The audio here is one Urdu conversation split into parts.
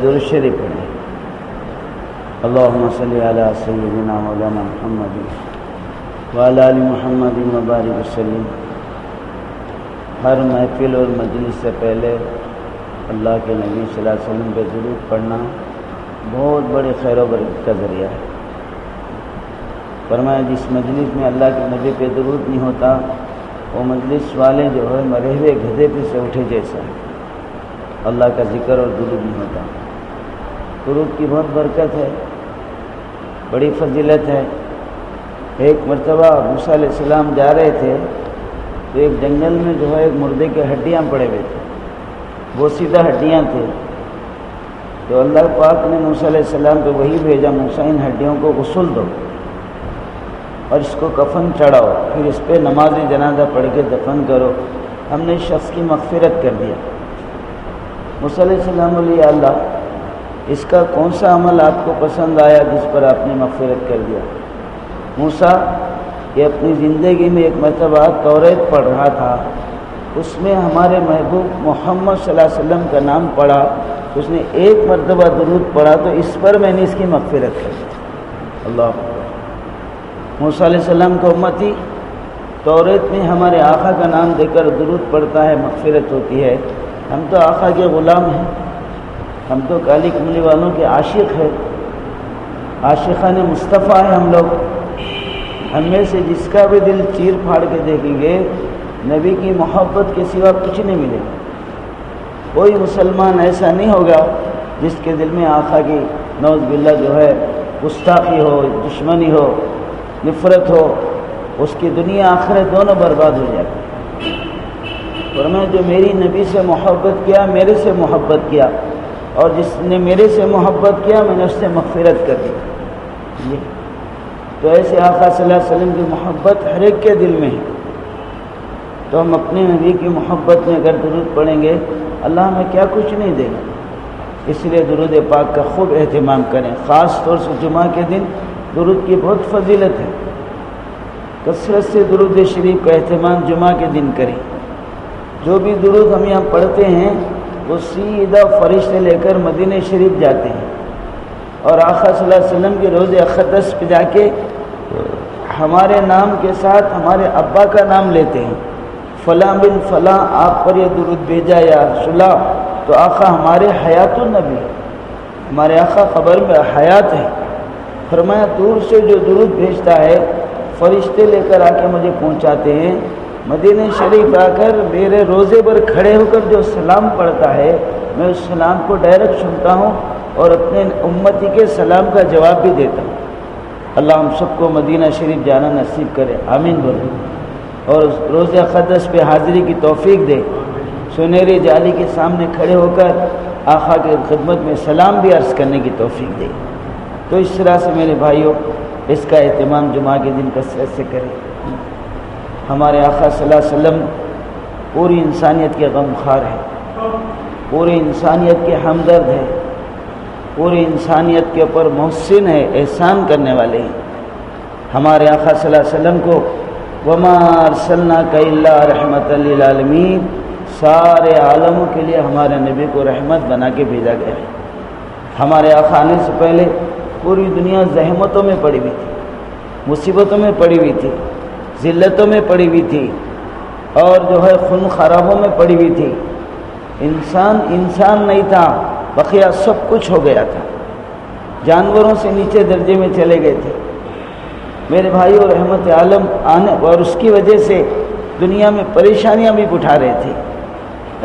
درود شریف پڑھیں۔ اللہم صلی علی سیدنا مولانا محمد وعلی آل محمد وبارک وسلم۔ ہر محفل اور مجلس سے پہلے اللہ کے نبی صلی اللہ علیہ وسلم پہ درود پڑھنا بہت بڑے خیر و برکت کا ذریعہ ہے۔ فرمایا جس مجلس میں اللہ کے نبی پہ درود نہیں ہوتا وہ مجلس والے جو ہے مرے ہوئے گدھے پہ سے اٹھے جیسا ہے، اللہ کا ذکر اور درود نہیں ہوتا۔ درود کی بہت برکت ہے، بڑی فضیلت ہے۔ ایک مرتبہ موسیٰ علیہ السلام جا رہے تھے تو ایک جنگل میں جو ہے ایک مردے کے ہڈیاں پڑے ہوئے تھے، وہ سیدھا ہڈیاں تھے۔ تو اللہ پاک نے موسیٰ علیہ السلام پہ وہی بھیجا، موسیٰ ان ہڈیوں کو غسل دو اور اس کو کفن چڑھاؤ، پھر اس پہ نماز جنازہ پڑھ کے دفن کرو، ہم نے اس شخص کی مغفرت کر دیا۔ موسیٰ علیہ السلام بولے یا اللہ اس کا کون سا عمل آپ کو پسند آیا جس پر آپ نے مغفرت کر دیا؟ موسیٰ یہ اپنی زندگی میں ایک مرتبہ توریت پڑھ رہا تھا، اس میں ہمارے محبوب محمد صلی اللہ علیہ وسلم کا نام پڑھا، اس نے ایک مرتبہ درود پڑھا تو اس پر میں نے اس کی مغفرت کر دی۔ اللہ موسیٰ علیہ السلام کا امتی توریت میں ہمارے آقا کا نام دے کر درود پڑھتا ہے، مغفرت ہوتی ہے۔ ہم تو آقا کے غلام ہیں، ہم تو کالی کملی والوں کے عاشق ہیں، عاشقان مصطفیٰ ہیں ہم لوگ۔ ہم میں سے جس کا بھی دل چیر پھاڑ کے دیکھیں گے نبی کی محبت کے سوا کچھ نہیں ملے گا۔ کوئی مسلمان ایسا نہیں ہوگا جس کے دل میں آقا کی نعوذ باللہ جو ہے گستاخی ہو، دشمنی ہو، نفرت ہو، اس کی دنیا آخرت دونوں برباد ہو جائے گی۔ اور میں جو میری نبی سے محبت کیا، میرے سے محبت کیا، اور جس نے میرے سے محبت کیا میں نے اس سے مغفرت کر دی۔ تو ایسے آقا صلی اللہ علیہ وسلم کی محبت ہر ایک کے دل میں ہے، تو ہم اپنے نبی کی محبت میں اگر درود پڑھیں گے اللہ ہمیں کیا کچھ نہیں دے گا۔ اس لیے درود پاک کا خوب اہتمام کریں، خاص طور سے جمعہ کے دن درود کی بہت فضیلت ہے۔ کثرت سے درود شریف کا اہتمام جمعہ کے دن کریں۔ جو بھی درود ہم یہاں پڑھتے ہیں وہ سیدھا فرشتے لے کر مدینہ شریف جاتے ہیں اور آقا صلی اللہ علیہ وسلم کے روضہ اقدس پہ جا کے ہمارے نام کے ساتھ ہمارے ابا کا نام لیتے ہیں، فلاں بن فلاں آپ پر یہ درود بھیجا یا رسول اللہ۔ تو آقا ہمارے حیات النبی، ہمارے آقا قبر میں حیات ہیں۔ فرمایا دور سے جو درود بھیجتا ہے فرشتے لے کر آ کے مجھے پہنچاتے ہیں، مدینہ شریف آ کر میرے روزے پر کھڑے ہو کر جو سلام پڑھتا ہے میں اس سلام کو ڈائریکٹ سنتا ہوں اور اپنے امتی کے سلام کا جواب بھی دیتا ہوں۔ اللہ ہم سب کو مدینہ شریف جانا نصیب کرے، آمین بولو، اور روزہ اقدس پہ حاضری کی توفیق دے، سنہری جالی کے سامنے کھڑے ہو کر آقا کی خدمت میں سلام بھی عرض کرنے کی توفیق دے۔ تو اس طرح سے میرے بھائیوں اس کا اہتمام جمعہ کے دن کثرت سے کریں۔ ہمارے آقا صلی اللہ علیہ وسلم پوری انسانیت کے غمخوار ہیں، پوری انسانیت کے ہمدرد ہیں، پوری انسانیت کے اوپر محسن ہے، احسان کرنے والے ہیں۔ ہمارے آقا صلی اللہ علیہ وسلم کو وما ارسلناک الا رحمۃ للعالمین، سارے عالموں کے لیے ہمارے نبی کو رحمت بنا کے بھیجا گیا ہے۔ ہمارے آقا آنے سے پہلے پوری دنیا زحمتوں میں پڑی ہوئی تھی، مصیبتوں میں پڑی ہوئی تھی، ذلتوں میں پڑی ہوئی تھی، اور جو ہے خون خرابوں میں پڑی ہوئی تھی۔ انسان نہیں تھا، بقیہ سب کچھ ہو گیا تھا، جانوروں سے نیچے درجے میں چلے گئے تھے۔ میرے بھائیو رحمت عالم آنے اور اس کی وجہ سے دنیا میں پریشانیاں بھی اٹھا رہے تھے۔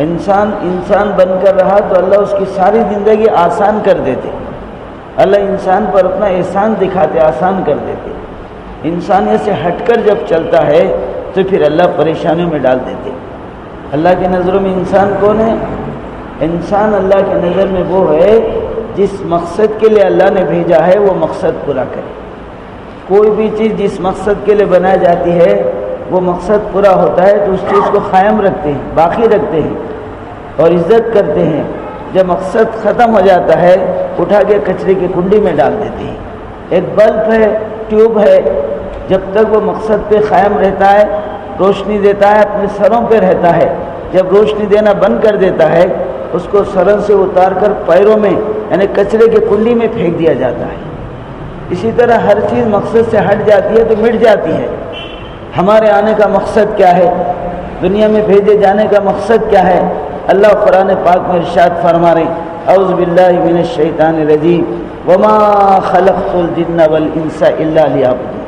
انسان بن کر رہا تو اللہ اس کی ساری زندگی آسان کر دیتے، اللہ انسان پر اپنا احسان دکھاتے، آسان کر دیتے۔ انسانیت سے ہٹ کر جب چلتا ہے تو پھر اللہ پریشانیوں میں ڈال دیتے۔ اللہ کی نظروں میں انسان کون ہے؟ انسان اللہ کی نظر میں وہ ہے جس مقصد کے لیے اللہ نے بھیجا ہے وہ مقصد پورا کرے۔ کوئی بھی چیز جس مقصد کے لیے بنائی جاتی ہے وہ مقصد پورا ہوتا ہے تو اس چیز کو قائم رکھتے ہیں، باقی رکھتے ہیں اور عزت کرتے ہیں۔ جب مقصد ختم ہو جاتا ہے اٹھا کے کچرے کی کنڈی میں ڈال دیتے ہیں۔ ایک بلب ہے، ٹیوب ہے، جب تک وہ مقصد پہ قائم رہتا ہے، روشنی دیتا ہے، اپنے سروں پہ رہتا ہے، جب روشنی دینا بند کر دیتا ہے اس کو سروں سے اتار کر پیروں میں یعنی کچرے کی کنڈی میں پھینک دیا جاتا ہے۔ اسی طرح ہر چیز مقصد سے ہٹ جاتی ہے تو مٹ جاتی ہے۔ ہمارے آنے کا مقصد کیا ہے؟ دنیا میں بھیجے جانے کا مقصد کیا ہے؟ اللہ قرآن پاک میں ارشاد فرما رہے ہیں، اعوذ باللہ من الشیطان الرجیم وما خلقت الجن والانس الا لیعبدون۔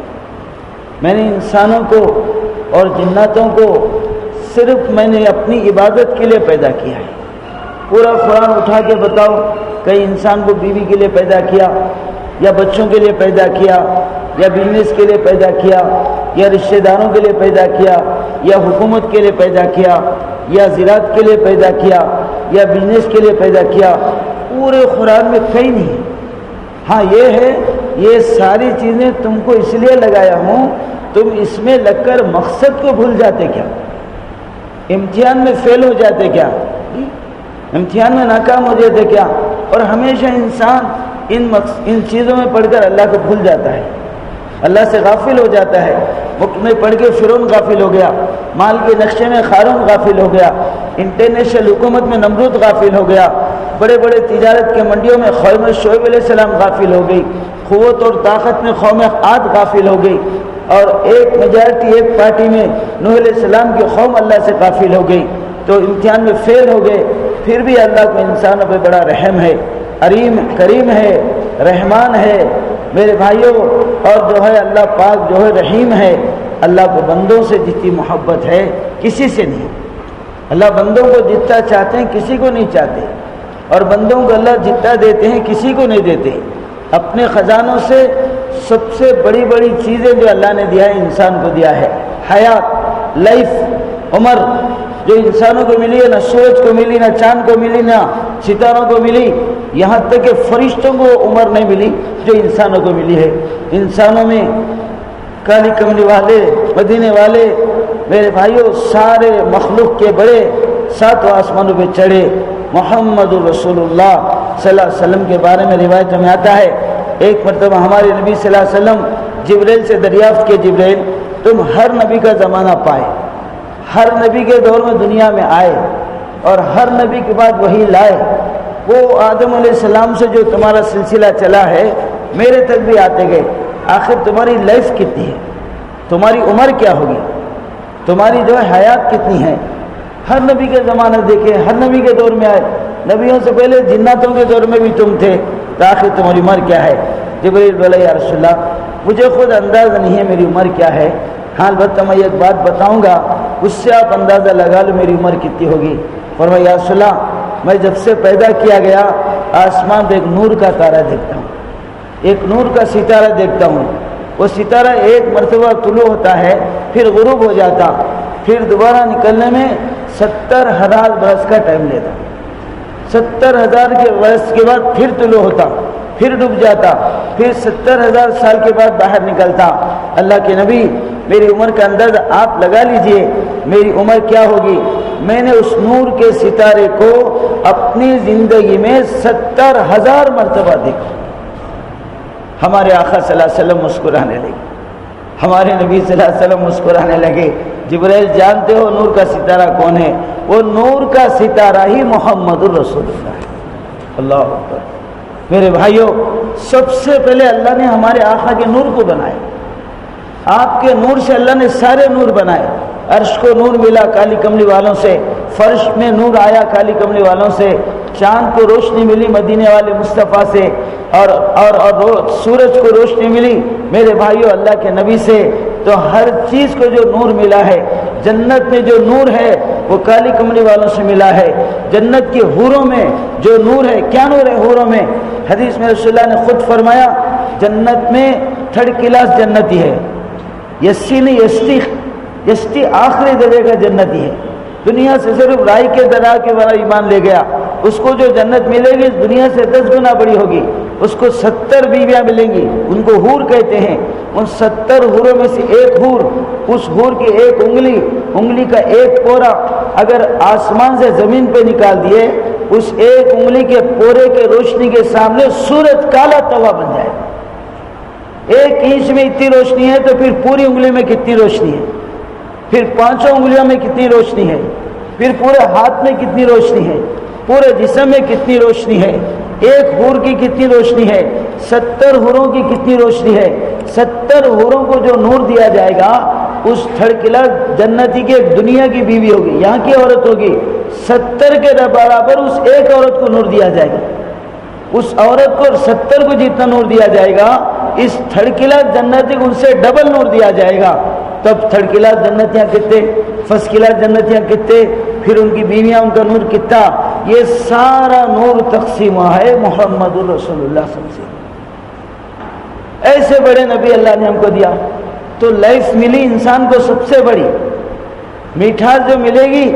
میں نے انسانوں کو اور جناتوں کو صرف میں نے اپنی عبادت کے لیے پیدا کیا ہے۔ پورا قرآن اٹھا کے بتاؤ، کئی انسان کو بیوی کے لیے پیدا کیا، یا بچوں کے لیے پیدا کیا، یا بزنس کے لیے پیدا کیا، یا رشتہ داروں کے لیے پیدا کیا، یا حکومت کے لیے پیدا کیا، یا زراعت کے لیے پیدا کیا، یا بزنس کے لیے پیدا کیا؟ پورے قرآن میں کہیں نہیں۔ ہاں یہ ہے، یہ ساری چیزیں تم کو اس لیے لگایا ہوں، تم اس میں لگ کر مقصد کو بھول جاتے کیا؟ امتحان میں فیل ہو جاتے کیا؟ امتحان میں ناکام ہو جاتے کیا؟ اور ہمیشہ انسان ان چیزوں میں پڑھ کر اللہ کو بھول جاتا ہے، اللہ سے غافل ہو جاتا ہے۔ وقت میں پڑھ کے فرعون غافل ہو گیا، مال کے نقشے میں قارون غافل ہو گیا، انٹرنیشنل حکومت میں نمرود غافل ہو گیا، بڑے بڑے تجارت کے منڈیوں میں قوم شعیب علیہ السلام غافل ہو گئی، قوت اور طاقت میں قوم عاد غافل ہو گئی، اور ایک میجارٹی ایک پارٹی میں نوح علیہ السلام کی قوم اللہ سے غافل ہو گئی، تو امتحان میں فیل ہو گئے۔ پھر بھی اللہ کو انسانوں پہ بڑا رحم ہے، کریم ہے، رحمان ہے میرے بھائیوں، اور جو ہے اللہ پاک جو ہے رحیم ہے۔ اللہ کو بندوں سے جتنی محبت ہے کسی سے نہیں۔ اللہ بندوں کو جتنا چاہتے ہیں کسی کو نہیں چاہتے، اور بندوں کو اللہ جتنا دیتے ہیں کسی کو نہیں دیتے۔ اپنے خزانوں سے سب سے بڑی بڑی چیزیں جو اللہ نے دیا ہے انسان کو دیا ہے، حیات، لائف، عمر، جو انسانوں کو ملی ہے، نہ سورج کو ملی، نہ چاند کو ملی، نہ ستاروں کو ملی، یہاں تک کہ فرشتوں کو عمر نہیں ملی جو انسانوں کو ملی ہے۔ انسانوں میں کالی کملی والے، مدینے والے، میرے بھائیوں سارے مخلوق کے بڑے، ساتوں آسمانوں پہ چڑھے محمد رسول اللہ صلی اللہ علیہ وسلم کے بارے میں روایتوں میں آتا ہے، ایک مرتبہ ہمارے نبی صلی اللہ علیہ وسلم جبریل سے دریافت کے، جبریل تم ہر نبی کا زمانہ پائے، ہر نبی کے دور میں دنیا میں آئے، اور ہر نبی کے بعد وہی لائے، وہ آدم علیہ السلام سے جو تمہارا سلسلہ چلا ہے میرے تک بھی آتے گئے، آخر تمہاری لائف کتنی ہے، تمہاری عمر کیا ہوگی، تمہاری جو ہے حیات کتنی ہے؟ ہر نبی کے زمانہ دیکھے، ہر نبی کے دور میں آئے، نبیوں سے پہلے جناتوں کے دور میں بھی تم تھے، تو آخر تمہاری عمر کیا ہے؟ جبریل بولے یا رسول اللہ مجھے خود اندازہ نہیں ہے میری عمر کیا ہے، ہاں البتہ میں ایک بات بتاؤں گا، اس سے آپ اندازہ لگا لو میری عمر کتنی ہوگی۔ فرمایا یا رسول اللہ میں جب سے پیدا کیا گیا آسمان پہ ایک نور کا تارہ دیکھتا ہوں، ایک نور کا ستارہ دیکھتا ہوں، وہ ستارہ ایک مرتبہ طلوع ہوتا ہے پھر غروب ہو جاتا، پھر دوبارہ نکلنے میں 70,000 برس کا ٹائم لیتا، 70,000 کے برس کے بعد پھر طلوع ہوتا، پھر ڈوب جاتا، پھر 70,000 سال کے بعد باہر نکلتا۔ اللہ کے نبی میری عمر کا اندازہ آپ لگا لیجئے میری عمر کیا ہوگی۔ میں نے اس نور کے ستارے کو اپنی زندگی میں 70,000 مرتبہ دیکھا۔ ہمارے آقا صلی اللہ علیہ وسلم مسکرانے لگے، ہمارے نبی صلی اللہ علیہ وسلم مسکرانے لگے۔ جبرائیل جانتے ہو نور کا ستارہ کون ہے؟ وہ نور کا ستارہ ہی محمد الرسول اللہ ہے۔ اللہ اکبر۔ میرے بھائیوں سب سے پہلے اللہ نے ہمارے آقا کے نور کو بنایا، آپ کے نور سے اللہ نے سارے نور بنائے۔ عرش کو نور ملا کالی کملی والوں سے، فرش میں نور آیا کالی کملی والوں سے، چاند کو روشنی ملی مدینے والے مصطفیٰ سے، اور سورج کو روشنی ملی میرے بھائیوں اللہ کے نبی سے۔ تو ہر چیز کو جو نور ملا ہے، جنت میں جو نور ہے وہ کالی کملی والوں سے ملا ہے۔ جنت کی حوروں میں جو نور ہے، کیا نور ہے حوروں میں؟ حدیث میں رسول اللہ نے خود فرمایا جنت میں 3rd کلاس جنتی ہے، یسی نہیں یستی آخری درجے کا جنتی ہے۔ دنیا سے صرف رائی کے درا کے بڑا ایمان لے گیا، اس کو جو جنت ملے گی دنیا سے 10 گنا بڑی ہوگی، اس کو 70 بیویاں ملیں گی، ان کو حور کہتے ہیں۔ ان 70 حوروں میں سے ایک حور، اس حور کی ایک انگلی کا ایک پورا اگر آسمان سے زمین پہ نکال دیے، اس ایک انگلی کے پورے کے روشنی کے سامنے سورج کالا توا بن جائے۔ 1 انچ میں اتنی روشنی ہے تو پھر پوری انگلی میں کتنی روشنی ہے، پھر 5 انگلیوں میں کتنی روشنی ہے، پھر پورے ہاتھ میں کتنی روشنی ہے، پورے جسم میں کتنی روشنی ہے۔ ایک حور کی کتنی روشنی ہے، 70 حوروں کی کتنی روشنی ہے۔ 70 حوروں کو جو نور دیا جائے گا، اس تھڑکلا جنتی کی ایک دنیا کی بیوی ہوگی، یہاں کی عورت ہوگی، 70 کے برابر اس ایک عورت کو نور دیا جائے گا۔ اس عورت کو 70 کو جتنا نور دیا جائے گا، اس تھڑکلا جنتی کو ان سے ڈبل نور دیا جائے گا۔ تب تھڑکلا جنتیاں کتنے، فرسٹ کلاس جنتیاں کتنے، پھر ان کی بیویاں، ان کا نور کتنا، یہ سارا نور تقسیم ہوا ہے محمد الرسول اللہ صلی اللہ علیہ وسلم۔ ایسے بڑے نبی اللہ نے ہم کو دیا، تو لائف ملی انسان کو سب سے بڑی۔ میٹھاس جو ملے گی،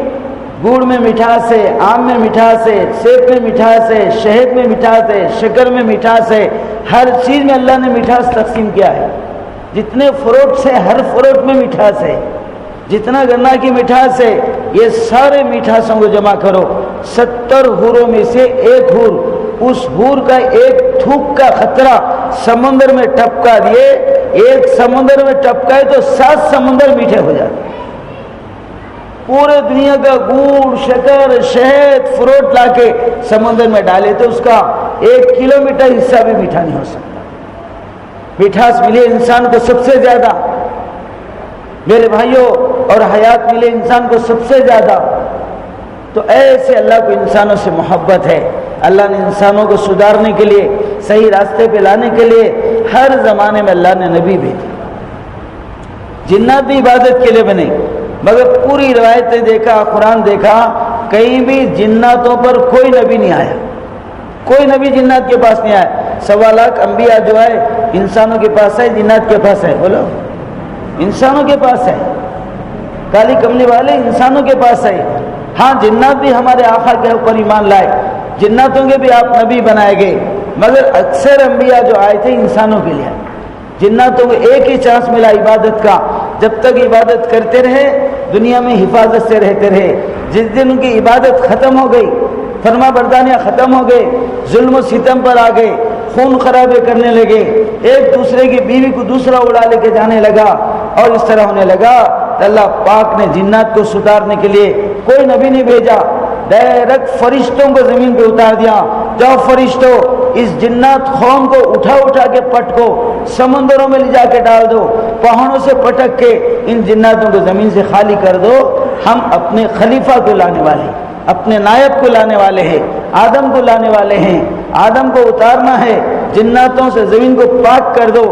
گڑ میں مٹھاس ہے، آم میں مٹھاس ہے، سیب میں مٹھاس ہے، شہد میں مٹھاس ہے، شکر میں مٹھاس ہے، ہر چیز میں اللہ نے مٹھاس تقسیم کیا ہے۔ جتنے فروٹس ہیں ہر فروٹ میں مٹھاس ہے، جتنا گنا کی مٹھاس ہے، یہ سارے مٹھاسوں کو جمع کرو۔ 70 حوروں میں سے ایک حور، اس حور کا ایک تھوک کا خطرہ سمندر میں ٹپکا دیے، ایک سمندر میں ٹپکائے تو 7 سمندر میٹھے ہو جاتے۔ پورے دنیا کا گڑ، شکر، شہد، فروٹ لا کے سمندر میں ڈالے تو اس کا 1 کلومیٹر حصہ بھی میٹھا نہیں ہو سکتا۔ مٹھاس ملے انسان کو سب سے زیادہ میرے بھائیوں، اور حیات ملے انسان کو سب سے زیادہ۔ تو ایسے اللہ کو انسانوں سے محبت ہے۔ اللہ نے انسانوں کو سدھارنے کے لیے، صحیح راستے پہ لانے کے لیے ہر زمانے میں اللہ نے نبی بھیجے۔ جنات بھی عبادت کے لیے بنے، مگر پوری روایتیں دیکھا، قرآن دیکھا، کہیں بھی جناتوں پر کوئی نبی نہیں آیا، کوئی نبی جنات کے پاس نہیں آیا۔ 1.25 لاکھ انبیاء جو ہے انسانوں کے پاس ہے، جنات کے پاس ہے؟ بولو، انسانوں کے پاس ہے۔ کالی کملی والے انسانوں کے پاس ہے۔ ہاں جنات بھی ہمارے آقا کے اوپر ایمان لائے، جناتوں کے بھی آپ نبی بنائے گئے، مگر اکثر انبیاء جو آئے تھے انسانوں کے لیے۔ جناتوں کو ایک ہی چانس ملا عبادت کا، جب تک عبادت کرتے رہے دنیا میں حفاظت سے رہتے رہے۔ جس دن ان کی عبادت ختم ہو گئی، فرما برداریاں ختم ہو گئے، ظلم و ستم پر آ گئے، خون خرابے کرنے لگے، ایک دوسرے کی بیوی کو دوسرا اڑا لے کے جانے لگا، اور اس طرح ہونے لگا، تو اللہ پاک نے جنات کو سدھارنے کے لیے کوئی نبی نہیں بھیجا، ڈائریکٹ فرشتوں کو زمین پہ اتار دیا۔ جاؤ فرشتوں، اس جنات قوم کو اٹھا کے پٹکو، سمندروں میں لے جا کے ڈال دو، پہاڑوں سے پٹک کے ان جناتوں کو زمین سے خالی کر دو، ہم اپنے خلیفہ کو لانے والے ہیں، اپنے نائب کو لانے والے ہیں، آدم کو لانے والے ہیں، آدم کو اتارنا ہے، جناتوں سے زمین کو پاک کر دو۔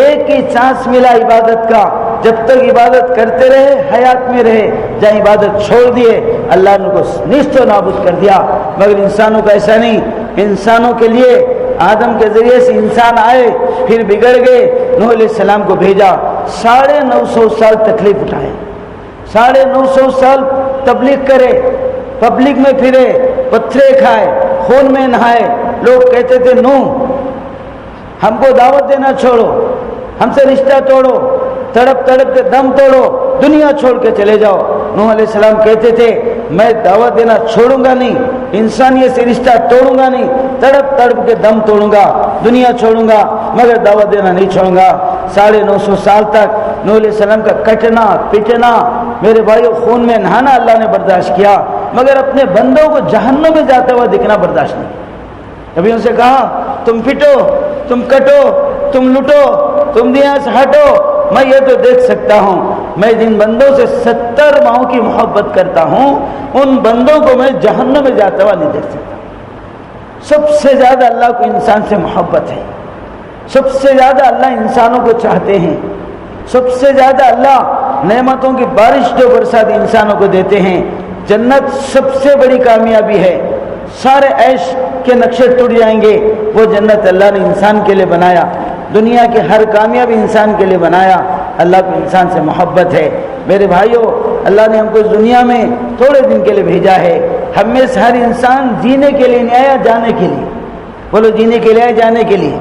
ایک ہی چانس ملا عبادت کا، جب تک عبادت کرتے رہے حیات میں رہے، جہاں عبادت چھوڑ دیے اللہ نے کو نیست و نابود کر دیا۔ مگر انسانوں کا ایسا نہیں، انسانوں کے لیے آدم کے ذریعے سے انسان آئے، پھر بگڑ گئے، نوح علیہ السلام کو بھیجا، 950 سال تکلیف اٹھائے، 950 سال تبلیغ کرے، پبلک میں پھرے، پتھرے کھائے، خون میں نہائے۔ لوگ کہتے تھے نوح ہم کو دعوت دینا چھوڑو، ہم سے رشتہ توڑو، تڑپ تڑپ کے دم توڑو، دنیا چھوڑ کے چلے جاؤ۔ نوح علیہ السلام کہتے تھے میں دعوت دینا چھوڑوں گا نہیں، انسانیت سے رشتہ توڑوں گا نہیں، تڑپ تڑپ کے دم توڑوں گا، دنیا چھوڑوں گا، مگر دعوت دینا نہیں چھوڑوں گا۔ 950 سال تک نوح علیہ السلام کا کٹنا پٹنا، میرے بھائیو خون میں نہانا اللہ نے برداشت کیا، مگر اپنے بندوں کو جہنم میں جاتا ہوا دکھنا برداشت نہیں۔ ابھی ان سے کہا تم پٹو، تم کٹو، تم لٹو، تم دنیا سے ہٹو، میں یہ تو دیکھ سکتا ہوں، میں جن بندوں سے 70 ماہوں کی محبت کرتا ہوں ان بندوں کو میں جہنم میں جاتا ہوا نہیں دیکھ سکتا۔ سب سے زیادہ اللہ کو انسان سے محبت ہے، سب سے زیادہ اللہ انسانوں کو چاہتے ہیں، سب سے زیادہ اللہ نعمتوں کی بارش جو برسات انسانوں کو دیتے ہیں۔ جنت سب سے بڑی کامیابی ہے، سارے عیش کے نقشے ٹوٹ جائیں گے، وہ جنت اللہ نے انسان کے لیے بنایا۔ دنیا کی ہر کامیابی انسان کے لیے بنایا۔ اللہ کو انسان سے محبت ہے۔ میرے بھائیوں، اللہ نے ہم کو اس دنیا میں تھوڑے دن کے لیے بھیجا ہے۔ ہم میں سے ہر انسان جینے کے لیے نہیں آیا، جانے کے لیے۔ بولو جینے کے لیے آئے، جانے کے لیے؟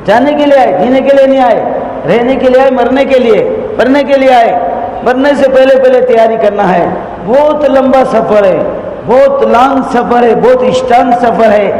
جانے کے لیے آئے، جینے کے لیے نہیں آئے۔ رہنے کے لیے آئے، مرنے کے لیے، مرنے کے لیے آئے۔ مرنے سے پہلے تیاری کرنا ہے۔ بہت لمبا سفر ہے، بہت لانگ سفر ہے، بہت اسٹرانگ سفر ہے۔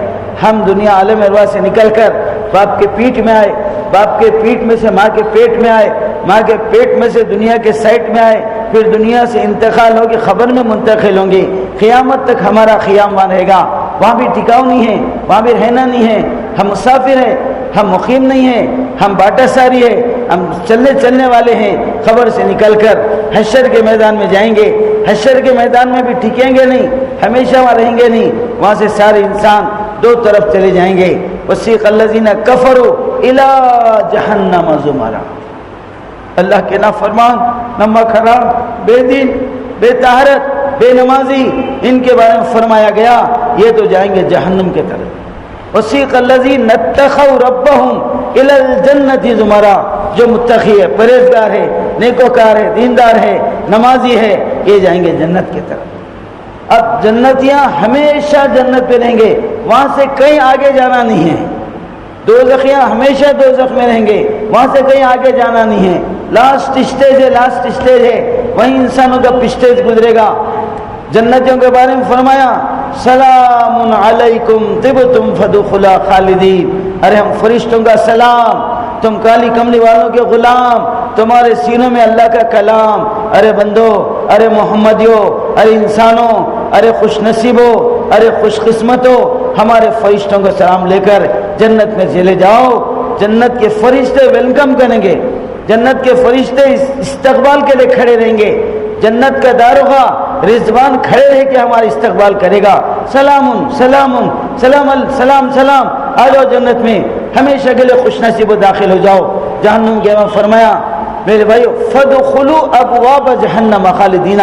ہم دنیا عالم ارواح سے نکل کر باپ کے پیٹ میں آئے، باپ کے پیٹ میں سے ماں کے پیٹ میں آئے، ماں کے پیٹ میں سے دنیا کے سائٹ میں آئے، پھر دنیا سے انتقال ہوگی، قبر میں منتقل ہوں گے، قیامت تک ہمارا قیام وہاں رہے گا۔ وہاں بھی ٹکاؤ نہیں ہے، وہاں بھی رہنا نہیں ہے، ہم مسافر ہیں، ہم مقیم نہیں ہیں، ہم باٹا ساری ہے، ہم چلنے والے ہیں، خبر سے نکل کر حشر کے میدان میں جائیں گے، حشر کے میدان میں بھی ٹکیں گے نہیں، ہمیشہ وہاں رہیں گے نہیں، وہاں سے سارے انسان دو طرف چلے جائیں گے۔ وسیق الذین کفروا الی جہنم زمرا، اللہ کے نافرمان، نمک حرام، بے دین، بے طہارت، بے نمازی، ان کے بارے میں فرمایا گیا یہ تو جائیں گے جہنم کے طرف۔ وسیق الذین اتقوا ربہم الی الجنۃ زمرا، جو متقی ہے، پرہیزگار ہے، نیکوکار ہے، دیندار ہے، نمازی ہے، یہ جائیں گے جنت کی طرف۔ اب جنتیاں ہمیشہ جنت پہ رہیں گے، وہاں سے کہیں آگے جانا نہیں ہے۔ دوزخیاں ہمیشہ دوزخ میں رہیں گے، وہاں سے کہیں آگے جانا نہیں ہے۔ لاسٹ اسٹیج ہے، وہیں انسانوں کا پسٹیج گزرے گا۔ جنتیوں کے بارے میں فرمایا سلام علیکم طبتم فادخلوها خالدین، ارے ہم فرشتوں کا سلام، تم کالی کملی والوں کے غلام، تمہارے سینوں میں اللہ کا کلام، ارے بندو، ارے محمدیو، ارے انسانوں، ارے خوش نصیبو، ارے خوش قسمتو، ہمارے فرشتوں کا سلام لے کر جنت میں چلے جاؤ۔ جنت کے فرشتے ویلکم کریں گے، جنت کے فرشتے استقبال کے لیے کھڑے رہیں گے، جنت کا داروغہ رضوان کھڑے رہے کہ ہمارا استقبال کرے گا۔ سلام سلام سلام سلام سلام، آ جاؤ جنت میں، ہمیشہ کے لیے خوش نصیب و داخل ہو جاؤ۔ جہنم کے میں فرمایا میرے بھائیو فادخلوا ابواب جہنم خالدین،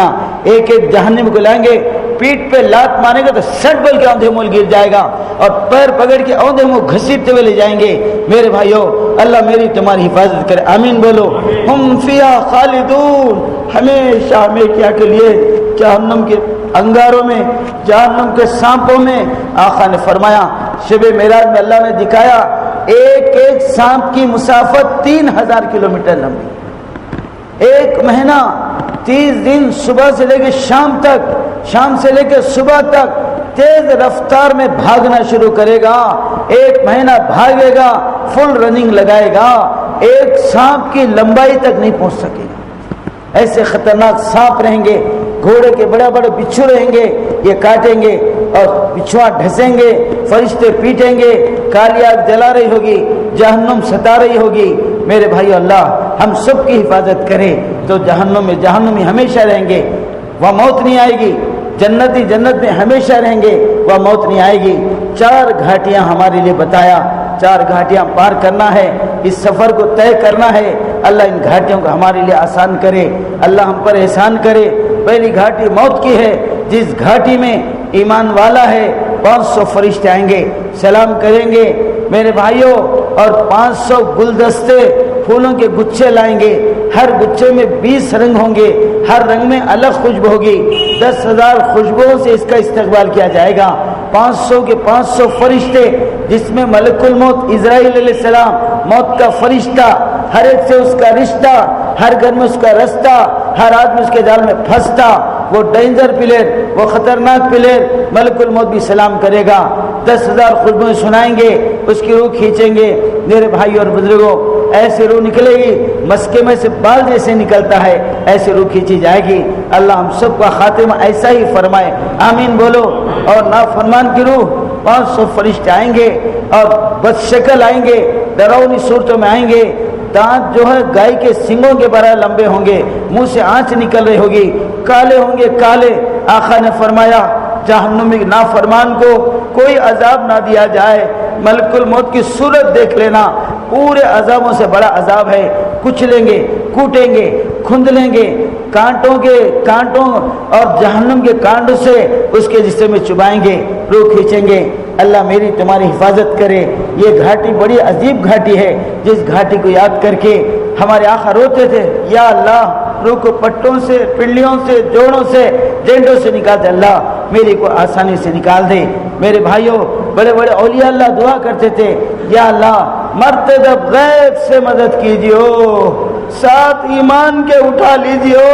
ایک ایک جہنم کو لائیں گے، پیٹ پہ لات ماریں گے تو سٹ بل کے اوندھے مول گر جائے گا، اور پیر پکڑ کے اوندھے منہ گھسیٹتے ہوئے لے جائیں گے۔ میرے بھائیو اللہ میری تمہاری حفاظت کرے، آمین بولو۔ ہم فیہا خالدون، ہمیشہ ہمیشہ کے لیے جہنم کے انگاروں میں، جہنم کے سانپوں میں۔ آقا نے فرمایا شب معراج میں اللہ نے دکھایا ایک ایک سانپ کی مسافت 3000 کلومیٹر لمبی، ایک مہینہ 30 دن صبح سے لے کے شام تک، شام سے لے کے صبح تک تیز رفتار میں بھاگنا شروع کرے گا، ایک مہینہ بھاگے گا، فل رننگ لگائے گا، ایک سانپ کی لمبائی تک نہیں پہنچ سکے گا۔ ایسے خطرناک سانپ رہیں گے، گھوڑے کے بڑے بڑے بچھو رہیں گے، یہ کاٹیں گے اور بچھوا ڈھسیں گے، فرشتے پیٹیں گے، کالی آگ جلا رہی ہوگی، جہنم ستا رہی ہوگی۔ میرے بھائی اللہ ہم سب کی حفاظت کرے، تو جہنم میں ہمیشہ رہیں گے، وہاں موت نہیں آئے گی۔ جنتی جنت میں ہمیشہ رہیں گے، وہاں موت نہیں آئے گی۔ 4 گھاٹیاں ہمارے لیے بتایا، 4 گھاٹیاں پار کرنا ہے، اس سفر کو طے کرنا ہے۔ اللہ ان گھاٹیوں کو ہمارے لیے آسان کرے، اللہ ہم پر احسان کرے۔ پہلی گھاٹی موت کی ہے، جس گھاٹی میں ایمان والا ہے 500 فرشتے آئیں گے، سلام کریں گے میرے بھائیوں، اور 500 گلدستے پھولوں کے گچھے لائیں گے، ہر گچھے میں 20 رنگ ہوں گے، ہر رنگ میں الگ خوشبو ہوگی، 10,000 خوشبوؤں سے اس کا استقبال کیا جائے گا۔ 500 کے 500 فرشتے، جس میں ملک الموت اسرائیل علیہ السلام، موت کا فرشتہ، ہر ایک سے اس کا رشتہ، ہر گھر میں اس کا رستہ، ہر آدمی اس کے جال میں پھنستا، وہ ڈینجر پلیئر، وہ خطرناک پلیئر، ملک الموت بھی سلام کرے گا، 10,000 خوشبوئیں سنائیں گے، اس کی روح کھینچیں گے۔ میرے بھائی اور بزرگوں، ایسی روح نکلے گی مسکے میں سے بال جیسے نکلتا ہے، ایسی روح کھینچی جائے گی۔ اللہ ہم سب کا خاتمہ ایسا ہی فرمائے، آمین بولو۔ اور نافرمان کی روح 500 فرشتے آئیں گے اور بد شکل آئیں گے، ڈراؤنی صورتوں میں آئیں گے، دانت جو ہے گائے کے سنگوں کے برابر لمبے ہوں گے، منہ سے آنچ نکل رہی ہوگی، کالے ہوں گے کالے۔ آقا نے فرمایا جہنمی نافرمان کو کوئی عذاب نہ دیا جائے، ملک الموت کی صورت دیکھ لینا، پورے عذابوں سے بڑا عذاب ہے۔ کچلیں گے، کوٹیں گے، کھندلیں گے، کانٹوں اور جہنم کے کانٹوں سے اس کے جسم میں چبائیں گے، روح کھینچیں گے۔ اللہ میری تمہاری حفاظت کرے۔ یہ گھاٹی بڑی عجیب گھاٹی ہے، جس گھاٹی کو یاد کر کے ہمارے آقا روتے تھے، یا اللہ روح کو پٹوں سے، پنڈلیوں سے، جوڑوں سے، ڈنڈوں سے نکال دے، اللہ میری کو آسانی سے نکال دے۔ میرے بھائیوں، بڑے بڑے اولیاء اللہ دعا کرتے تھے، یا اللہ مرتے جب غیب سے مدد کیجیے، ساتھ ایمان کے اٹھا لیجیے،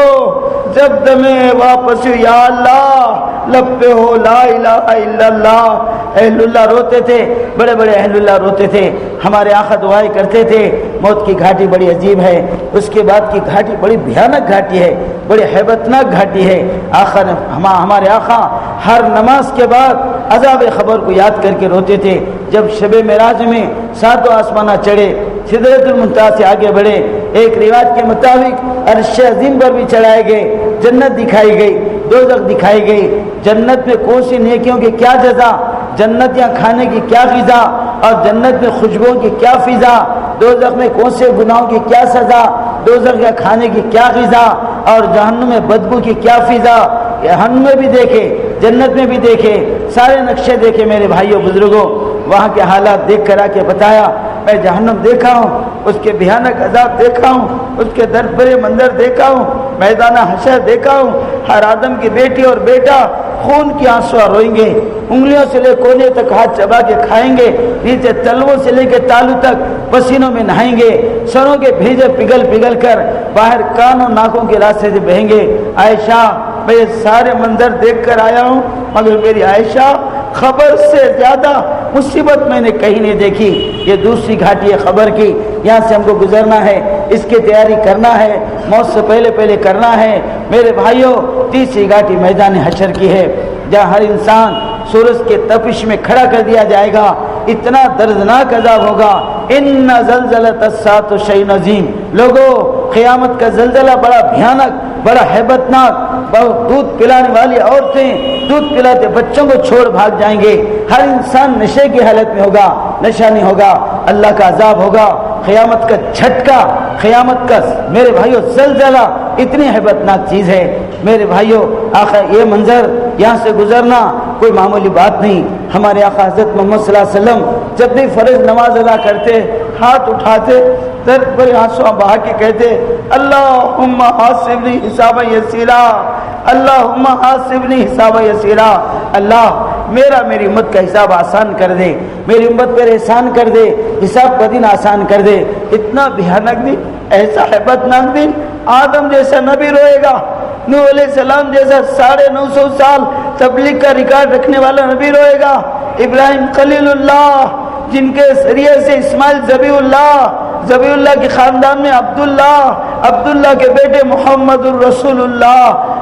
جب دمے واپس یا اللہ لب پہ ہو لا الہ الا اللہ۔ اہل اللہ روتے تھے، بڑے بڑے اہل اللہ روتے تھے، ہمارے آقا دعائیں کرتے تھے۔ موت کی گھاٹی بڑی عجیب ہے، اس کے بعد کی گھاٹی بڑی بھیانک گھاٹی ہے، بڑی ہیبتناک گھاٹی ہے۔ آقا نے ہمارے آقا ہر نماز کے بعد عذاب خبر کو یاد کر کے روتے تھے. جب شب معراج میں 7 آسمانہ چڑھے، سدرۃ المنتہا سے آگے بڑھے، ایک روایت کے مطابق عرش عظیم پر بھی چڑھائے گئے، جنت دکھائی گئی، دوزخ دکھائی گئی. جنت میں کون سی نیکیوں کی کیا جزا، جنت یا کھانے کی کیا غذا، اور جنت میں خوشبوؤں کی کیا فضا، دوزخ میں کون سے گناہوں کی کیا سزا، دوزخ یا کھانے کی کیا غذا، اور جہنم میں بدبو کی کیا فضا. جہنم میں بھی دیکھے، جنت میں بھی دیکھے، سارے نقشے دیکھے میرے بھائیوں بزرگوں. وہاں کے حالات دیکھ کر آ کے بتایا، میں جہنم دیکھا ہوں، اس کے بھیانک عذاب دیکھا ہوں، اس کے درد بھرے منظر دیکھا ہوں، میدان حشر دیکھا ہوں. ہر آدم کی بیٹی اور بیٹا خون کی آنسو روئیں گے، انگلیوں سے لے کونے تک ہاتھ چبا کے کھائیں گے، نیچے تلووں سے لے کے تالو تک پسینوں میں نہائیں گے، سروں کے بھیجے پگھل پگھل کر باہر کان اور ناکوں کے راستے سے بہیں گے. عائشہ میں یہ سارے منظر دیکھ کر آیا ہوں، مگر میری عائشہ خبر سے زیادہ مصیبت میں نے کہیں نہیں دیکھی. یہ دوسری گھاٹی ہے خبر کی، یہاں سے ہم کو گزرنا ہے، اس کی تیاری کرنا ہے، موت سے پہلے پہلے کرنا ہے. میرے بھائیوں، تیسری گھاٹی میدان حشر کی ہے، جہاں ہر انسان سورج کے تپش میں کھڑا کر دیا جائے گا. اتنا دردناک عذاب ہوگا. ان زلزلۃ الساعۃ شیء عظیم. لوگوں، قیامت کا زلزلہ بڑا بھیانک، بڑا ہیبت ناک. بہت دودھ پلانے والی عورتیں دودھ پلاتے بچوں کو چھوڑ بھاگ جائیں گے. ہر انسان نشے کی حالت میں ہوگا، نشہ نہیں ہوگا. اللہ کا عذاب ہوگا، قیامت کا جھٹکا، قیامت کا میرے بھائیوں زلزلہ اتنی ہیبت ناک چیز ہے. میرے بھائیوں، آخر یہ منظر یہاں سے گزرنا کوئی معمولی بات نہیں. ہمارے آقا حضرت محمد صلی اللہ علیہ وسلم جب بھی فرض نماز ادا کرتے، ہاتھ اٹھاتے، درد بھرے آنسو بہا کے کہتے، اللہم حاسبنی حسابا یسیرا، اللہم حاسبنی حسابا یسیرا. اللہ میری امت کا حساب آسان کر دے، میری امت پر احسان کر دے، حساب کا دن آسان کر دے. اتنا بھیانک دن، ایسا ہیبت ناک دن. آدم جیسا نبی روئے گا، نوح علیہ السلام جیسا 950 سال تبلیغ کا ریکارڈ رکھنے والا نبی روئے گا، ابراہیم خلیل اللہ جن کے ذریعے سے اسماعیل ذبیح اللہ کے خاندان میں عبداللہ کے بیٹے محمد الرسول اللہ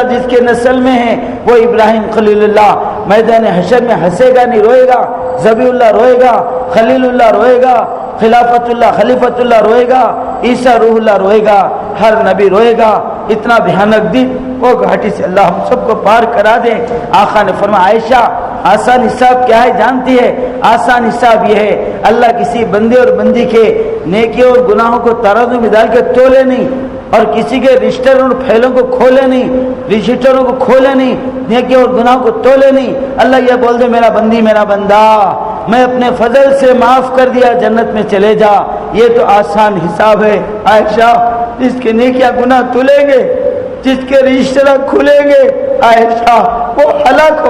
جس کے نسل میں ہیں وہ ابراہیم خلیل اللہ. میدان حشر میں ہنسے گا نہیں، روئے گا. ذبیح اللہ روئے گا، خلیل اللہ روئے گا، خلیفت اللہ روئے گا، عیسیٰ روح اللہ روئے گا، ہر نبی روئے گا. اتنا بھیانک دن، وہ گھاٹی سے اللہ ہم سب کو پار کرا دے. آقا نے فرمایا، عائشہ آسان حساب کیا ہے جانتی ہے؟ آسان حساب یہ ہے، اللہ کسی بندے اور بندی کے نیکیوں اور گناہوں کو ترازو میں ڈال کے تولے نہیں، اور کسی کے رشتوں اور پھیلوں کو کھولے نہیں، رجسٹروں کو کھولے نہیں، نیکیوں اور گناہوں کو تولے نہیں. اللہ یہ بول دے، میرا بندی میرا بندہ، میں اپنے فضل سے معاف کر دیا، جنت میں چلے جا. یہ تو آسان حساب ہے. عائشہ، جس کے نیکیاں گناہ تولیں گے، جس کے رشتہ کھلیں گے، عائشہ وہ ہلاک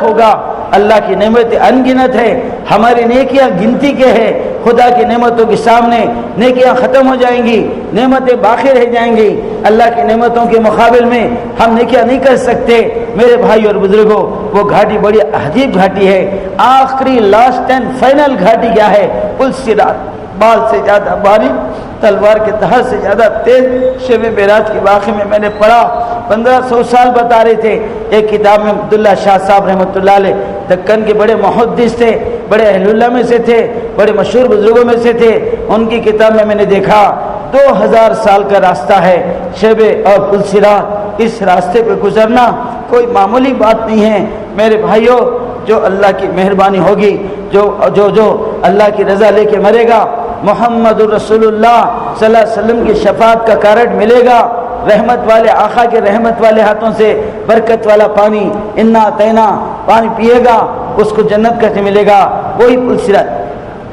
ہوگا. اللہ کی نعمت انگنت ہے، ہماری نیکیاں گنتی کے ہیں. خدا کی نعمتوں کے سامنے نیکیاں ختم ہو جائیں گی، نعمتیں باقی رہ جائیں گی. اللہ کی نعمتوں کے مقابل میں ہم نیکیاں نہیں کر سکتے. میرے بھائی اور بزرگوں، وہ گھاٹی بڑی عجیب گھاٹی ہے. آخری لاسٹ اینڈ فائنل گھاٹی کیا ہے؟ پل صراط. بال سے زیادہ باریک، تلوار کے دھار سے زیادہ تیز. شب معراج کے واقعے میں میں نے پڑھا، 1500 سال بتا رہے تھے. ایک کتاب میں عبداللہ شاہ صاحب رحمۃ اللہ علیہ، دکن کے بڑے محدث تھے، بڑے اہل اللہ میں سے تھے، بڑے مشہور بزرگوں میں سے تھے. ان کی کتاب میں نے دیکھا 2000 سال کا راستہ ہے شب اور پل صراط. اس راستے پہ گزرنا کوئی معمولی بات نہیں ہے. میرے بھائیوں، جو اللہ کی مہربانی ہوگی، جو اللہ کی رضا لے کے مرے گا، محمد الرسول اللہ صلی اللہ علیہ وسلم کی شفاعت کا کارڈ ملے گا. رحمت والے آقا کے رحمت والے ہاتھوں سے برکت والا پانی، انا اعطینا پانی پیے گا، اس کو جنت کا ملے گا. وہی پل صراط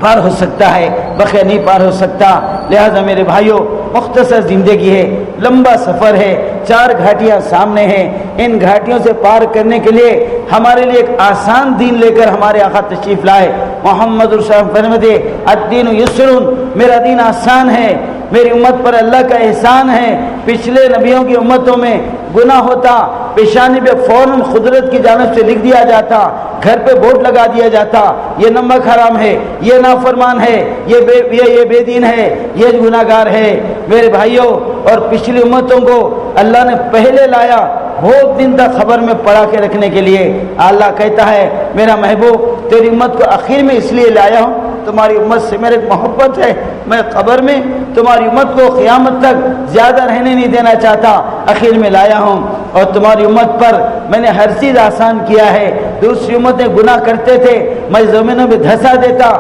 پار ہو سکتا ہے، بغیر نہیں پار ہو سکتا. لہذا میرے بھائیوں، مختصر زندگی ہے، لمبا سفر ہے، 4 گھاٹیاں سامنے ہیں. ان گھاٹیوں سے پار کرنے کے لیے ہمارے لیے ایک آسان دین لے کر ہمارے آقا تشریف لائے. محمد رسول اللہ فرماتے، الدین یسر، میرا دین آسان ہے. میری امت پر اللہ کا احسان ہے. پچھلے نبیوں کی امتوں میں گناہ ہوتا، پیشانی پہ فوراً قدرت کی جانب سے لکھ دیا جاتا، گھر پہ بورڈ لگا دیا جاتا، یہ نمک حرام ہے، یہ نافرمان ہے، یہ بے دین ہے، یہ گناہگار ہے. میرے بھائیوں، اور پچھلی امتوں کو اللہ نے پہلے لایا، بہت دن تک خبر میں پڑھا کے رکھنے کے لیے۔ اللہ کہتا ہے میرا محبوب تیری امت کو آخر میں اس لیے لایا ہوں، تمہاری امت سے میرے محبت ہے، میں قبر میں تمہاری امت کو قیامت تک زیادہ رہنے نہیں دینا چاہتا، آخر میں لایا ہوں، اور تمہاری امت پر میں نے ہر چیز آسان کیا ہے۔ دوسری امتیں گناہ کرتے تھے، میں زمینوں میں دھسا دیتا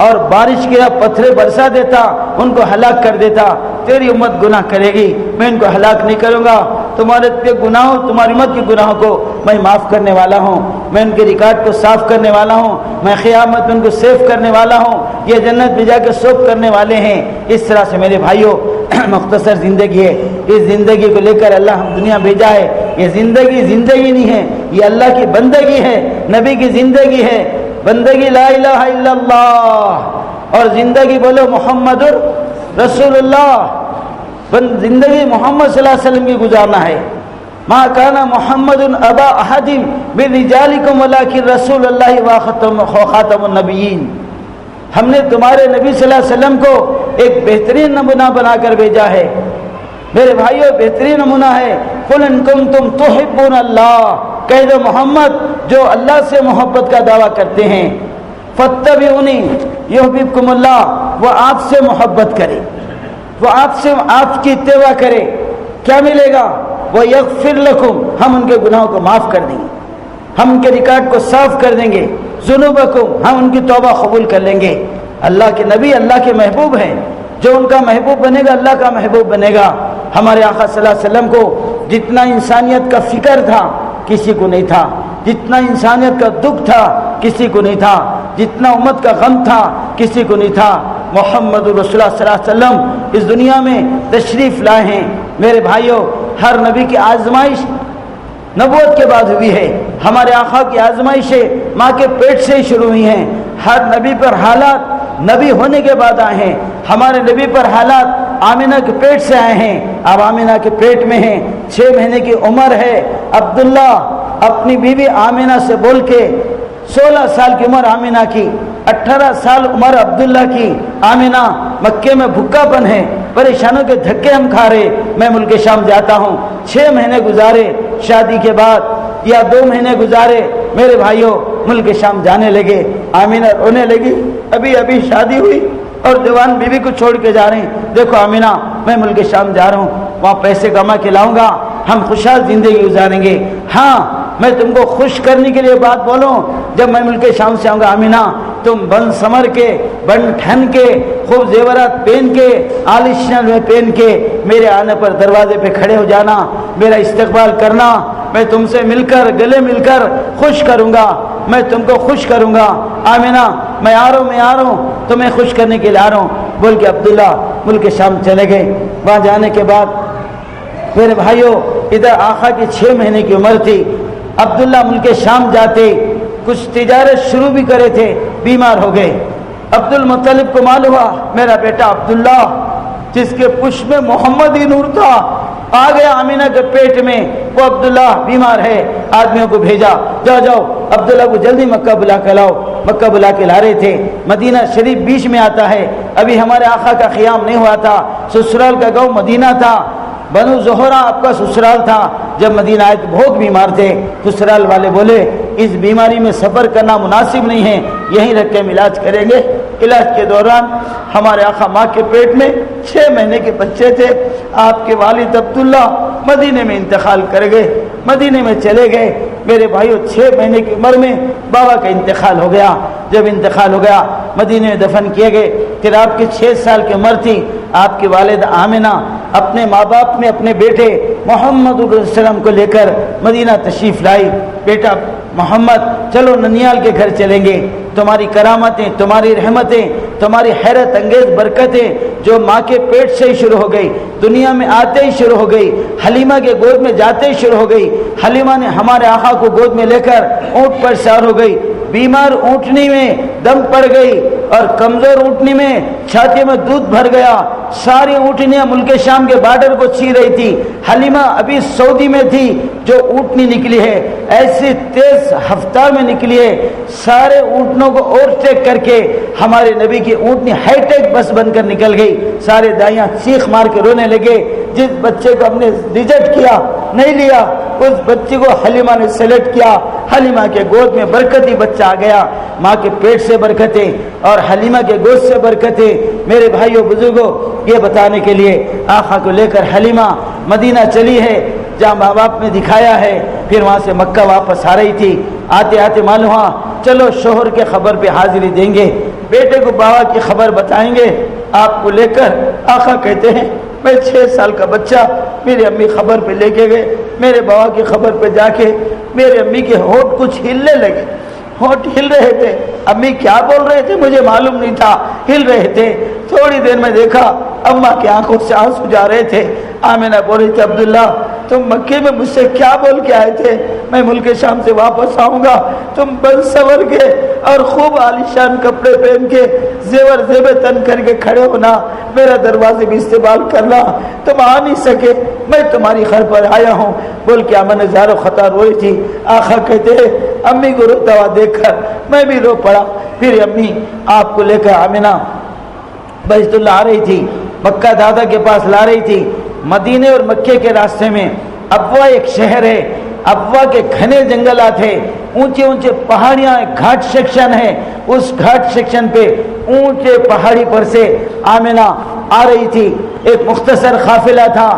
اور بارش کے پتھرے برسا دیتا، ان کو ہلاک کر دیتا۔ تیری امت گناہ کرے گی، میں ان کو ہلاک نہیں کروں گا، تمہارے گناہوں تمہاری امت کے گناہوں کو میں معاف کرنے والا ہوں، میں ان کے ریکارڈ کو صاف کرنے والا ہوں، میں قیامت میں ان کو سیف کرنے والا ہوں، یہ جنت میں جا کے سوپ کرنے والے ہیں۔ اس طرح سے میرے بھائیوں مختصر زندگی ہے، اس زندگی کو لے کر اللہ ہم دنیا بھیجا ہے۔ یہ زندگی نہیں ہے، یہ اللہ کی بندگی ہے، نبی کی زندگی ہے، بندگی لا الہ الا اللہ، اور زندگی بولو محمد رسول اللہ، زندگی محمد صلی اللہ علیہ وسلم کی گزارنا ہے۔ ما کان محمد ابا احد من رجالکم ولکن رسول اللہ وخاتم النبیین، ہم نے تمہارے نبی صلی اللہ علیہ وسلم کو ایک بہترین نمونہ بنا کر بھیجا ہے۔ میرے بھائیوں بہترین نمونہ ہے، قل ان کنتم تحبون اللہ، کہہ دو محمد جو اللہ سے محبت کا دعویٰ کرتے ہیں، فاتبعونی یحببکم اللہ، وہ آپ سے محبت کرے، وہ آپ کی اتباع کرے، کیا ملے گا؟ وہ یغفر لکم، ہم ان کے گناہوں کو معاف کر دیں گے، ہم ان کے ریکارڈ کو صاف کر دیں گے، ذنوبکم، ہم ان کی توبہ قبول کر لیں گے۔ اللہ کے نبی اللہ کے محبوب ہیں، جو ان کا محبوب بنے گا اللہ کا محبوب بنے گا۔ ہمارے آقا صلی اللہ علیہ وسلم کو جتنا انسانیت کا فکر تھا کسی کو نہیں تھا، جتنا انسانیت کا دکھ تھا کسی کو نہیں تھا، جتنا امت کا غم تھا کسی کو نہیں تھا۔ محمد رسول اللہ صلی اللہ علیہ وسلم اس دنیا میں تشریف لائے ہیں۔ میرے بھائیوں ہر نبی کی آزمائش نبوت کے بعد ہوئی ہے، ہمارے آقا کی آزمائشیں ماں کے پیٹ سے ہی شروع ہوئی ہیں۔ ہر نبی پر حالات نبی ہونے کے بعد آئے ہیں، ہمارے نبی پر حالات آمینہ کے پیٹ سے آئے ہیں، اب آمینہ کے پیٹ میں ہیں، 6 مہینے کی عمر ہے۔ عبداللہ اپنی بیوی آمینہ سے بول کے 16 سال کی عمر آمینہ کی، 18 سال عمر عبداللہ کی۔ آمینہ مکے میں بھوکا پن ہے، پریشانوں کے دھکے ہم کھا رہے، میں ملک شام جاتا ہوں۔ 6 مہینے گزارے شادی کے بعد یا 2 مہینے گزارے، میرے بھائیوں ملک شام جانے لگے۔ آمینہ رونے لگی، ابھی شادی ہوئی اور جوان بیوی کو چھوڑ کے جا رہے ہیں، دیکھو آمینہ میں ملک شام جا رہا ہوں، وہاں پیسے کما کے لاؤں گا، ہم خوشحال زندگی گزاریں گے۔ ہاں میں تم کو خوش کرنے کے لیے بات بولوں، جب میں ملک شام سے آؤں گا آمینہ تم بن سمر کے، بن ٹھن کے، خوب زیورات پہن کے، آلیشان میں پہن کے میرے آنے پر دروازے پہ کھڑے ہو جانا، میرا استقبال کرنا، میں تم سے مل کر گلے مل کر خوش کروں گا، میں تم کو خوش کروں گا۔ آمینہ میں آ رہا ہوں تمہیں خوش کرنے کے لیے آ رہا ہوں، بول کے عبداللہ ملک شام چلے گئے۔ وہاں جانے کے بعد میرے بھائیوں ادھر آقا کی 6 مہینے کی عمر تھی، عبداللہ ملک شام جاتے کچھ تجارت شروع بھی کرے تھے، بیمار ہو گئے۔ عبد المطلب کو معلوم ہوا میرا بیٹا عبداللہ جس کے پشت میں محمد ہی نور تھا آ گیا آمینہ کے پیٹ میں، وہ عبداللہ بیمار ہے۔ آدمیوں کو بھیجا، جاؤ عبداللہ کو جلدی مکہ بلا کے لاؤ۔ مکہ بلا کے لا رہے تھے، مدینہ شریف بیچ میں آتا ہے، ابھی ہمارے آقا کا قیام نہیں ہوا تھا، سسرال کا گاؤں مدینہ تھا، بنو زہرہ آپ کا سسرال تھا۔ جب مدینہ آئے تو بہت بیمار تھے، سسرال والے بولے اس بیماری میں سفر کرنا مناسب نہیں ہے، یہیں رکھ کے ہم علاج کریں گے۔ علاج کے دوران ہمارے آقا ماں کے پیٹ میں 6 مہینے کے بچے تھے، آپ کے والد عبداللہ مدینے میں انتقال کر گئے، مدینے میں چلے گئے۔ میرے بھائیوں 6 مہینے کی عمر میں بابا کا انتقال ہو گیا، جب انتقال ہو گیا مدینے میں دفن کیے گئے۔ پھر آپ کی 6 سال کی عمر تھی، آپ کی والد آمنہ اپنے ماں باپ میں اپنے بیٹے محمد علیہ السلام کو لے کر مدینہ تشریف لائی۔ بیٹا محمد چلو ننیال کے گھر چلیں گے، تمہاری کرامتیں، تمہاری رحمتیں، تمہاری حیرت انگیز برکتیں جو ماں کے پیٹ سے ہی شروع ہو گئی، دنیا میں آتے ہی شروع ہو گئی، حلیمہ کے گود میں جاتے ہی شروع ہو گئی۔ حلیمہ نے ہمارے آقا کو گود میں لے کر اونٹ پر سوار ہو گئی، بیمار اونٹنی میں دم پڑ گئی، اور کمزور اونٹنی میں چھاتی میں دودھ بھر گیا، ساری اونٹنیاں ملک شام کے بارڈر کو چھی رہی تھی۔ حلیمہ ابھی سعودی میں تھی جو اونٹنی نکلی ہے، ایسی تیز رفتار میں نکلی ہے، سارے اونٹنوں کو اوورٹیک کر کے ہمارے نبی کی اونٹنی ہائی ٹیک بس بن کر نکل گئی۔ سارے دائیاں چیخ مار کے رونے لگے۔ جس بچے کو ہم نے ریجیکٹ کیا، نہیں لیا، اس بچے کو حلیمہ نے سلیکٹ کیا۔ حلیمہ کے گود میں برکتی بچہ آ گیا، ماں کے پیٹ سے برکتیں اور حلیمہ کے گود سے برکتیں۔ میرے بھائیوں بزرگوں، یہ بتانے کے لیے آقا کو لے کر حلیمہ مدینہ چلی ہے، جہاں ماں باپ نے دکھایا ہے، پھر وہاں سے مکہ واپس آ رہی تھی۔ آتے آتے معلوم ہوا چلو شوہر کے خبر پہ حاضری دیں گے، بیٹے کو بابا کی خبر بتائیں گے۔ آپ کو لے کر آقا کہتے ہیں میں 6 سال کا بچہ میری امی خبر پہ لے کے گئے، میرے بابا کی خبر پہ جا کے میرے امی کے ہونٹ کچھ ہلنے لگے، ہونٹ ہل رہے تھے۔ امی کیا بول رہے تھے مجھے معلوم نہیں تھا، ہل رہے تھے۔ تھوڑی دیر میں دیکھا اماں کی آنکھوں سے آنسو جا رہے تھے۔ آمینہ بول رہی تھی عبداللہ تم مکے میں مجھ سے کیا بول کے آئے تھے؟ میں ملک شام سے واپس آؤں گا، تم بن سور کے اور خوب عالیشان کپڑے پہن کے زیور زیبے تن کر کے کھڑے ہونا، میرا دروازے بھی استقبال کرنا، تم آ نہیں سکے، میں تمہاری گھر پر آیا ہوں بول کے امن زار و خطا رو رہی تھی۔ آقا کہتے ہیں امی کو روتا ہوا دیکھ کر میں بھی رو پڑا۔ پھر امی آپ کو لے کر آمینہ بیت اللہ آ رہی تھی، مکہ دادا کے پاس لا رہی تھی۔ مدینے اور مکے کے راستے میں ابوا ایک شہر ہے، ابوا کے گھنے جنگلات ہیں، اونچے اونچے پہاڑیاں، گھاٹ سیکشن ہے۔ اس گھاٹ سیکشن پہ اونچے پہاڑی پر سے آمینہ آ رہی تھی۔ ایک مختصر قافلہ تھا،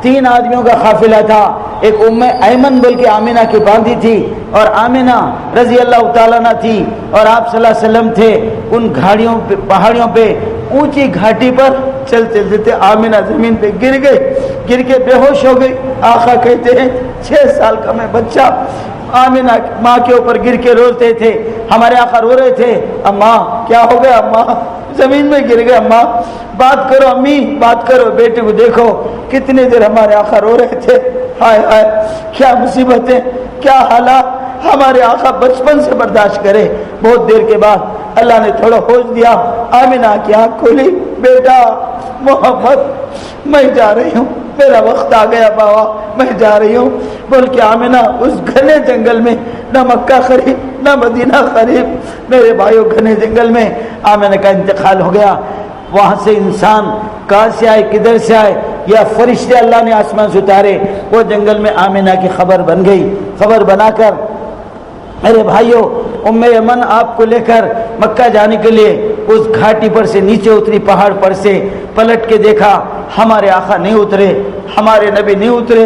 3 آدمیوں کا قافلہ تھا۔ ایک ام ایمن بول کے آمینہ کی باندھی تھی، اور آمینہ رضی اللہ تعالیٰ عنہ تھی، اور آپ صلی اللہ علیہ وسلم تھے۔ ان گھاڑیوں پہ، پہاڑیوں پہ اونچی گھاٹی پر چلتے چلتے آمینہ زمین پہ گر گئی، گر کے بے ہوش ہو گئی۔ آقا کہتے ہیں 6 سال کا میں بچہ آمینہ ماں کے اوپر گر کے روتے تھے۔ ہمارے آقا رو رہے تھے، اماں کیا ہو گیا؟ اماں زمین میں گر گئے، اماں بات کرو، امی بات کرو، بیٹے کو دیکھو۔ کتنے دیر ہمارے آقا رو رہے تھے۔ ہائے ہائے کیا مصیبتیں، کیا حالات ہمارے آقا بچپن سے برداشت کرے۔ بہت دیر کے بعد اللہ نے تھوڑا ہوش دیا، آمینہ کی آنکھ کھولی، بیٹا محمد میں جا رہی ہوں، میرا وقت آ گیا بابا، میں جا رہی ہوں بول کے آمینہ اس گھنے جنگل میں، نہ مکہ قریب نہ مدینہ قریب، میرے بھائیوں گھنے جنگل میں آمینہ کا انتقال ہو گیا۔ وہاں سے انسان کہاں سے آئے، کدھر سے آئے، یا فرشتے اللہ نے آسمان سے اتارے، وہ جنگل میں آمینہ کی خبر بن گئی۔ خبر بنا کر میرے بھائیوں ام ایمن آپ کو لے کر مکہ جانے کے لیے اس گھاٹی پر سے نیچے اتری، پہاڑ پر سے پلٹ کے دیکھا ہمارے آقا نہیں اترے، ہمارے نبی نہیں اترے۔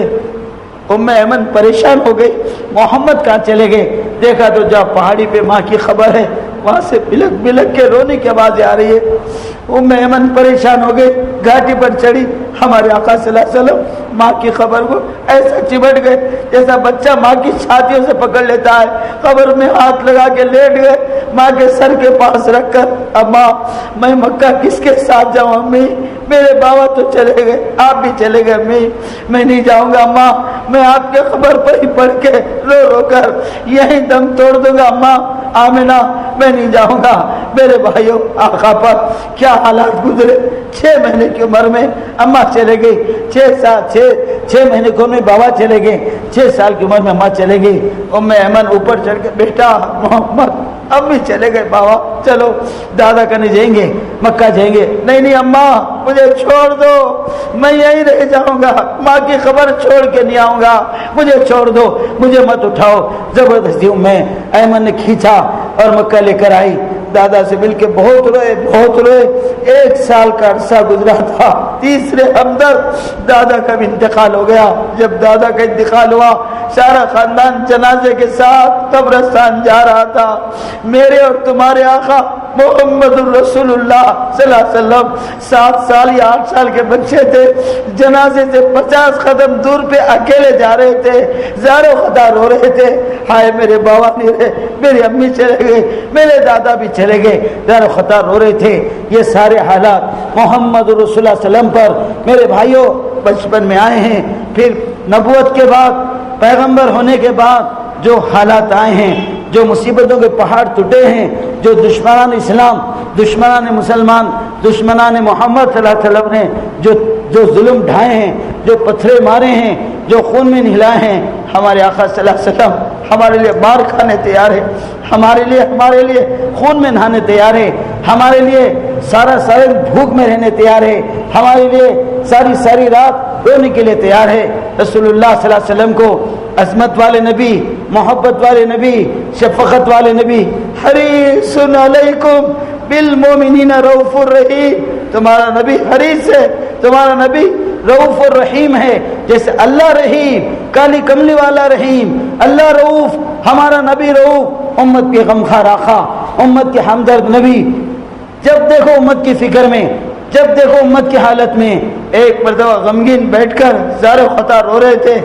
ام ایمن پریشان ہو گئی، محمد کہاں چلے گئے؟ دیکھا تو جہاں پہاڑی پہ ماں کی خبر ہے وہاں سے بلک بلک کے رونے کی آواز آ رہی ہے۔ ام ایمن پریشان ہو گئی، گھاٹی پر چڑھی، ہمارے آقا صلی اللہ علیہ وسلم ماں کی خبر کو ایسا چمٹ گئے جیسا بچہ ماں کی چھاتیوں سے پکڑ لیتا ہے، خبر میں ہاتھ لگا کے لیٹ گئے، ماں کے سر کے پاس رکھ کر، اماں میں مکہ کس کے ساتھ جاؤں؟ امی میرے بابا تو چلے گئے، آپ بھی چلے گئے، میں نہیں جاؤں گا اماں، میں آپ کے خبر پر ہی پڑھ کے رو رو کر یہیں دم توڑ دوں گا اماں، آمینہ میں نہیں جاؤں گا۔ میرے بھائیوں آقا پر کیا حالات گزرے۔ 6 مہینے کی عمر میں اماں چلے گئی، 6 مہینے کی عمر میں بابا چلے گئے، 6 سال کی عمر میں ماں چلے گئی۔ ام ایمن اوپر چڑھ کے، بیٹا محمد امی چلے گئے، بابا چلو دادا کنے جائیں گے، مکہ جائیں گے۔ نہیں نہیں اماں مجھے چھوڑ دو، میں یہیں رہ جاؤں گا، ماں کی خبر چھوڑ کے نہیں آؤں گا، مجھے چھوڑ دو، مجھے مت اٹھاؤ۔ زبردستی میں ایمن نے کھینچا اور مکہ لے کر آئی۔ دادا سے مل کے بہت روئے، بہت روئے۔ 1 سال کا عرصہ گزرا تھا، تیسرے ہمدرد دادا کا بھی انتقال ہو گیا۔ جب دادا کا انتقال ہوا سارا خاندان جنازے کے ساتھ قبرستان جا رہا تھا۔ میرے اور تمہارے آقا محمد الرسول اللہ صلی اللہ علیہ وسلم 7 سال یا 8 سال کے بچے تھے، جنازے سے 50 قدم دور پہ اکیلے جا رہے تھے، زارو خدا رو رہے تھے، ہائے میرے بابا نہیں رہے، میری امی چلے گئے، میرے دادا بھی چلے گئے، زارو خدا رو رہے تھے۔ یہ سارے حالات محمد رسول اللہ صلی اللہ علیہ وسلم پر میرے بھائیوں بچپن میں آئے ہیں۔ پھر نبوت کے بعد، پیغمبر ہونے کے بعد جو حالات آئے ہیں، جو مصیبتوں کے پہاڑ ٹوٹے ہیں، جو دشمنان اسلام دشمنان مسلمان دشمنان محمد صلی اللہ علیہ وسلم نے جو ظلم ڈھائے ہیں، جو پتھرے مارے ہیں، جو خون میں نہلائے ہیں، ہمارے آقا صلی اللہ علیہ وسلم ہمارے لیے مار کھانے تیار ہے، ہمارے لیے خون میں نہانے تیار ہے، ہمارے لیے سارا بھوک میں رہنے تیار ہے، ہمارے لیے ساری رات رونے کے لیے تیار ہے۔ رسول اللہ صلی اللہ علیہ وسلم کو عظمت والے نبی، محبت والے نبی، شفقت والے نبی، حریص علیکم بالمؤمنین رؤوف الرحیم، تمہارا نبی حریص ہے، تمہارا نبی رؤوف الرحیم ہے۔ جیسے اللہ رحیم، کالی کملی والا رحیم، اللہ رؤوف، ہمارا نبی رؤوف، امت کے غمخوار آقا، امت کے ہمدرد نبی۔ جب دیکھو امت کی فکر میں، جب دیکھو امت کی حالت میں، ایک مرتبہ غمگین بیٹھ کر زار و خطا رو رہے تھے،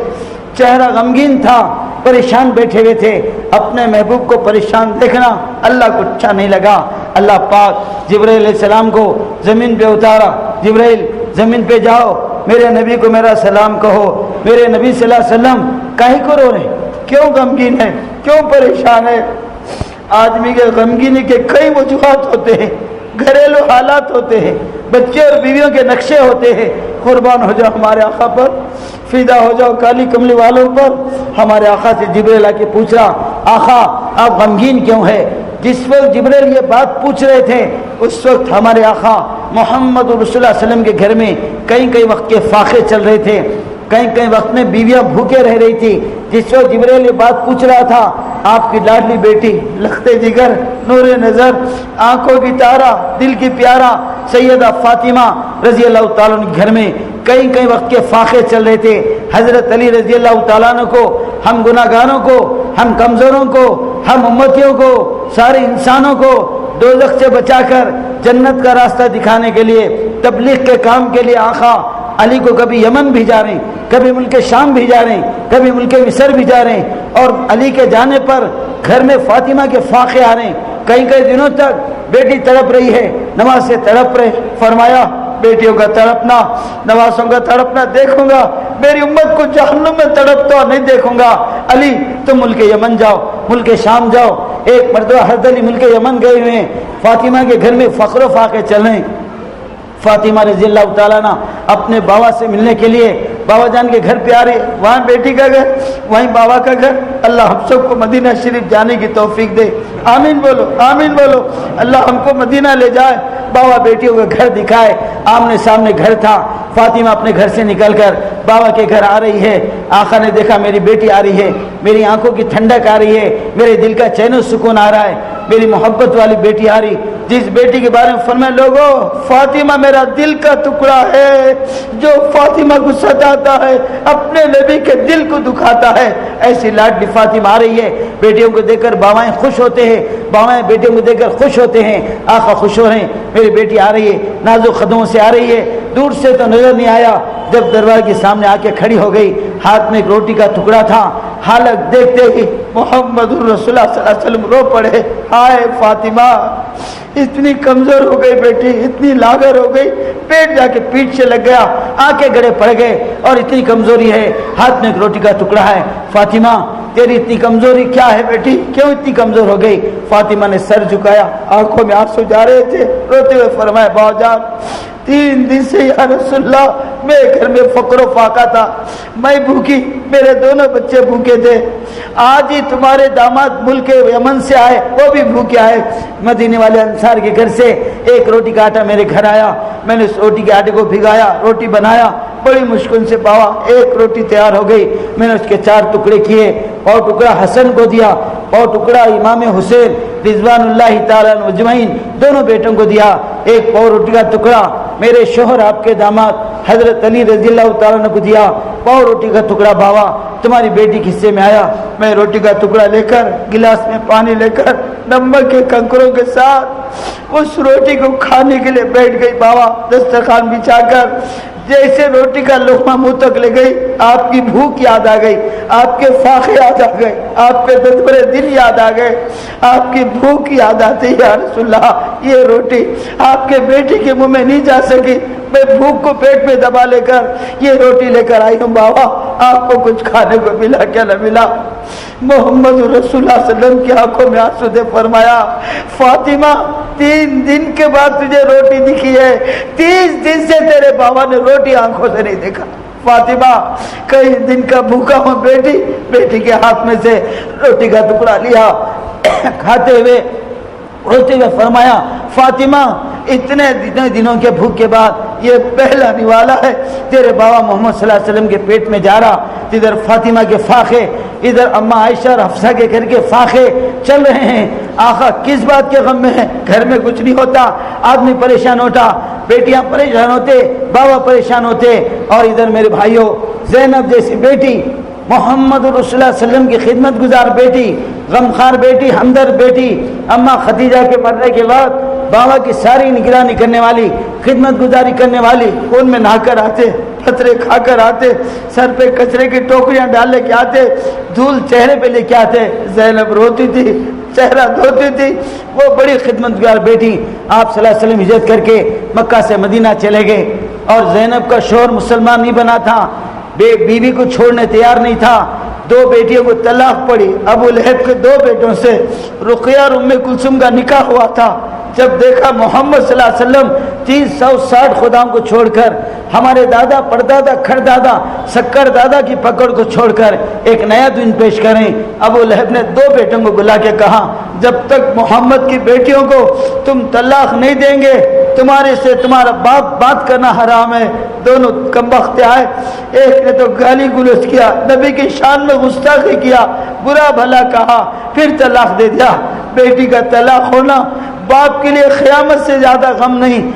چہرہ غمگین تھا، پریشان بیٹھے ہوئے تھے۔ اپنے محبوب کو پریشان دیکھنا اللہ کو اچھا نہیں لگا۔ اللہ پاک جبرائیل علیہ السلام کو زمین پہ اتارا، جبرائیل زمین پہ جاؤ، میرے نبی کو میرا سلام کہو۔ میرے نبی صلی اللہ علیہ وسلم کاہے کو رو رہے، کیوں غمگین ہے، کیوں پریشان ہے؟ آدمی کے غمگینی کے کئی وجوہات ہوتے ہیں، گھریلو حالات ہوتے ہیں، بچے اور بیویوں کے نقشے ہوتے ہیں۔ قربان ہو جاؤ ہمارے آقا پر، فدا ہو جاؤ کالی کملی والوں پر۔ ہمارے آقا سے جبرائیل آ کے پوچھ رہا، آقا آپ غمگین کیوں ہے؟ جس وقت جبرائیل یہ بات پوچھ رہے تھے، اس وقت ہمارے آقا محمد رسول اللہ علیہ وسلم کے گھر میں کئی وقت کے فاقے چل رہے تھے، کئی وقت میں بیویاں بھوکے رہ رہی تھی۔ جس وقت جبرائیل یہ بات پوچھ رہا تھا، آپ کی لاڈلی بیٹی، لختے جگر، نور نظر، آنکھوں کی تارا، دل کی پیارا سیدہ فاطمہ رضی اللہ تعالیٰ عنہ کے گھر میں کئی وقت کے فاقے چل رہے تھے۔ حضرت علی رضی اللہ تعالیٰ عنہ کو، ہم گناہگاروں کو، ہم کمزوروں کو، ہم امتیوں کو، سارے انسانوں کو دوزخ سے بچا کر جنت کا راستہ دکھانے کے لیے، تبلیغ کے کام کے لیے آقا علی کو کبھی یمن بھیجا رہے ہیں، کبھی ملک شام بھیجا رہے ہیں، کبھی ملک مصر بھیجا رہے ہیں، اور علی کے جانے پر گھر میں فاطمہ کے فاقے آ رہے ہیں۔ کئی دنوں تک بیٹی تڑپ رہی ہے، نماز سے تڑپ رہے، فرمایا بیٹیوں کا تڑپنا، نوازوں کا تڑپنا دیکھوں گا، میری امت کو جہنم میں تڑپتا نہیں دیکھوں گا۔ علی تم ملک یمن جاؤ، ملک شام جاؤ۔ ایک مرتبہ حضرت علی ملک یمن گئے ہوئے ہیں، فاطمہ کے گھر میں فقر و فاقے چل رہے ہیں۔ فاطمہ رضی اللہ تعالیٰ عنہ اپنے بابا سے ملنے کے لیے بابا جان کے گھر پہ آ رہے، وہاں بیٹی کا گھر، وہیں بابا کا گھر۔ اللہ ہم سب کو مدینہ شریف جانے کی توفیق دے، آمین بولو، آمین بولو۔ اللہ ہم کو مدینہ لے جائے، بابا بیٹیوں کا گھر دکھائے۔ آمنے سامنے گھر تھا، فاطمہ اپنے گھر سے نکل کر بابا کے گھر آ رہی ہے۔ آقا نے دیکھا میری بیٹی آ رہی ہے، میری آنکھوں کی ٹھنڈک آ رہی ہے، میرے دل کا چین و سکون آ رہا ہے، میری محبت والی بیٹی آ رہی۔ جس بیٹی کے بارے میں فرمایا، لوگوں فاطمہ میرا دل کا ٹکڑا ہے، جو فاطمہ کو ستاتا ہے اپنے نبی کے دل کو دکھاتا ہے۔ ایسی لاڈلی فاطمہ آ رہی ہے۔ بیٹیوں کو دیکھ کر باوائیں خوش ہوتے ہیں، باوائیں بیٹیوں کو دیکھ کر خوش ہوتے ہیں۔ آقا خوش ہو رہے ہیں، میری بیٹی آ رہی ہے، نازک قدموں سے آ رہی ہے۔ دور سے تو نظر نہیں آیا، جب دروازے کے سامنے آ کے کھڑی ہو گئی، ہاتھ میں ایک روٹی کا ٹکڑا تھا۔ حالت دیکھتے ہی محمد رسول اللہ صلی اللہ علیہ وسلم رو پڑے، ہائے فاطمہ اتنی کمزور ہو گئی بیٹی، اتنی لاغر ہو گئی، پیٹ جا کے پیٹ سے لگ گیا، آنکھیں گڑے پڑ گئے، اور اتنی کمزوری ہے، ہاتھ میں ایک روٹی کا ٹکڑا ہے۔ فاطمہ تیری اتنی کمزوری کیا ہے بیٹی، کیوں اتنی کمزور ہو گئی؟ فاطمہ نے سر جھکایا، آنکھوں میں آنسو جا رہے تھے، روتے ہوئے فرمایا، باؤ جان 3 دن سے یا رسول اللہ میرے گھر میں فقر و فاقہ تھا، میں بھوکی، میرے دونوں بچے بھوکے تھے۔ آج ہی تمہارے داماد ملک یمن سے آئے، وہ بھی بھوکے آئے۔ مدینے والے انصار کے گھر سے ایک روٹی کا آٹا میرے گھر آیا، میں نے اس روٹی کے آٹے کو بھگایا، روٹی بنایا، بڑی مشکل سے پاوا ایک روٹی تیار ہو گئی۔ میں نے اس کے 4 ٹکڑے کیے، اور ٹکڑا حسن کو دیا، اور ٹکڑا امام حسین رضوان اللہ تعالیٰ اجمعین دونوں بیٹوں کو دیا۔ ایک پاؤ روٹی کا ٹکڑا میرے شوہر آپ کے داماد حضرت علی رضی اللہ تعالیٰ عنہ کو دیا۔ پاؤ روٹی کا ٹکڑا باوا تمہاری بیٹی کے حصے میں آیا۔ میں روٹی کا ٹکڑا لے کر، گلاس میں پانی لے کر، نمک کے کنکروں کے ساتھ اس روٹی کو کھانے کے لیے بیٹھ گئی۔ باوا دسترخوان بچھا کر جیسے روٹی کا لقمہ منہ تک لے گئی، آپ کی بھوک یاد آ گئی، آپ کے فاقے یاد آ گئے، آپ کے ددبرے دل یاد آ گئے، آپ کی بھوک یاد آتی ہے۔ یا رسول اللہ یہ روٹی آپ کے بیٹی کے منہ میں نہیں جا سکی، میں بھوک کو پیٹ میں دبا لے کر یہ روٹی لے کر آئی ہوں بابا، آپ کو کچھ کھانے کو ملا کیا نہ ملا؟ محمد رسول اللہ صلی اللہ علیہ وسلم کی آنکھوں میں آنسو دے فرمایا، فاطمہ 3 دن کے بعد تجھے روٹی دکھی ہے، 30 دن سے تیرے بابا نے روٹی آنکھوں سے نہیں دیکھا۔ فاطمہ کئی دن کا بھوکا ہوں بیٹی، بیٹی کے ہاتھ میں سے روٹی کا ٹکڑا لیا، کھاتے ہوئے روتے ہوئے فرمایا، فاطمہ اتنے دنوں کے بھوک کے بعد یہ پہلا نوالا ہے تیرے بابا محمد صلی اللہ علیہ وسلم کے پیٹ میں جا رہا۔ ادھر فاطمہ کے فاقے، ادھر اماں عائشہ اور حفصہ کے گھر کے فاقے چل رہے ہیں۔ آقا کس بات کے غم میں ہے؟ گھر میں کچھ نہیں ہوتا، آدمی پریشان ہوتا، بیٹیاں پریشان ہوتے، بابا پریشان ہوتے، اور ادھر میرے بھائیوں زینب جیسی بیٹی، محمد رسول اللہ صلی اللہ علیہ وسلم کی خدمت گزار بیٹی، غمخوار بیٹی، ہمدرد بیٹی، اماں خدیجہ کے مرنے کے بعد بابا کی ساری نگرانی کرنے والی، خدمت گزاری کرنے والی، خون میں نہا کر آتے، پتھرے کھا کر آتے، سر پہ کچرے کی ٹوکریاں ڈال لے کے آتے، دھول چہرے پہ لے کے آتے، زینب روتی تھی، چہرہ دھوتی تھی، وہ بڑی خدمت گزار بیٹی۔ آپ صلی اللہ علیہ وسلم ہجرت کر کے مکہ سے مدینہ چلے گئے، اور زینب کا شوہر مسلمان نہیں بنا تھا، بیوی کو چھوڑنے تیار نہیں تھا، 2 بیٹیوں کو طلاق پڑی۔ ابو لہب کے 2 بیٹوں سے رقیہ اور ام کلثوم کا نکاح ہوا تھا۔ جب دیکھا محمد صلی اللہ علیہ وسلم 360 خداؤں کو چھوڑ کر، ہمارے دادا پردادا کھڑدادا سکر دادا کی پکڑ کو چھوڑ کر ایک نیا دین پیش کریں، ابو لہب نے 2 بیٹوں کو بلا کے کہا، جب تک محمد کی بیٹیوں کو تم طلاق نہیں دیں گے تمہارے سے تمہارا باپ بات کرنا حرام ہے۔ دونوں کمبخت آئے، ایک نے تو گالی گلوچ کیا، نبی کی شان میں گستاخی کیا، برا بھلا کہا، پھر طلاق دے دیا۔ بیٹی کا طلاق ہونا باپ کے لیے قیامت سے زیادہ غم نہیں،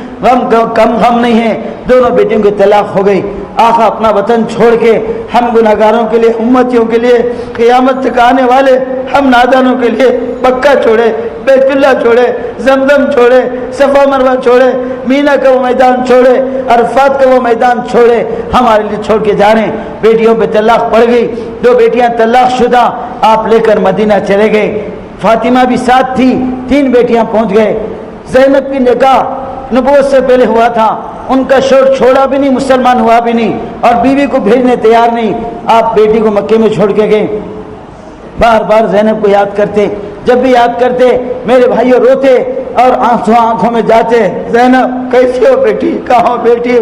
کم غم نہیں ہے۔ دونوں بیٹیوں کی طلاق ہو گئی۔ آقا اپنا وطن چھوڑ کے ہم گناہگاروں کے لیے، امتیوں کے لیے، قیامت تک آنے والے ہم نادانوں کے لیے مکہ چھوڑے، بیت اللہ چھوڑے، زمزم چھوڑے، صفا مروہ چھوڑے، مینا کا وہ میدان چھوڑے، عرفات کا وہ میدان چھوڑے، ہمارے لیے چھوڑ کے جا رہے ہیں۔ بیٹیوں پہ طلاق پڑ گئی، 2 بیٹیاں طلاق شدہ، آپ لے کر مدینہ چلے گئے۔ فاطمہ بھی ساتھ تھی، 3 بیٹیاں پہنچ گئے۔ زینب کی نکاح نبوت سے پہلے ہوا تھا، ان کا شوہر چھوڑا بھی نہیں، مسلمان ہوا بھی نہیں، اور بیوی کو بھیجنے تیار نہیں۔ آپ بیٹی کو مکے میں چھوڑ کے گئے۔ بار بار زینب کو یاد کرتے، جب بھی یاد کرتے میرے بھائیوں روتے اور آنسو آنکھوں میں جاتے، زینب کیسی ہو بیٹی، کہاں ہو بیٹی؟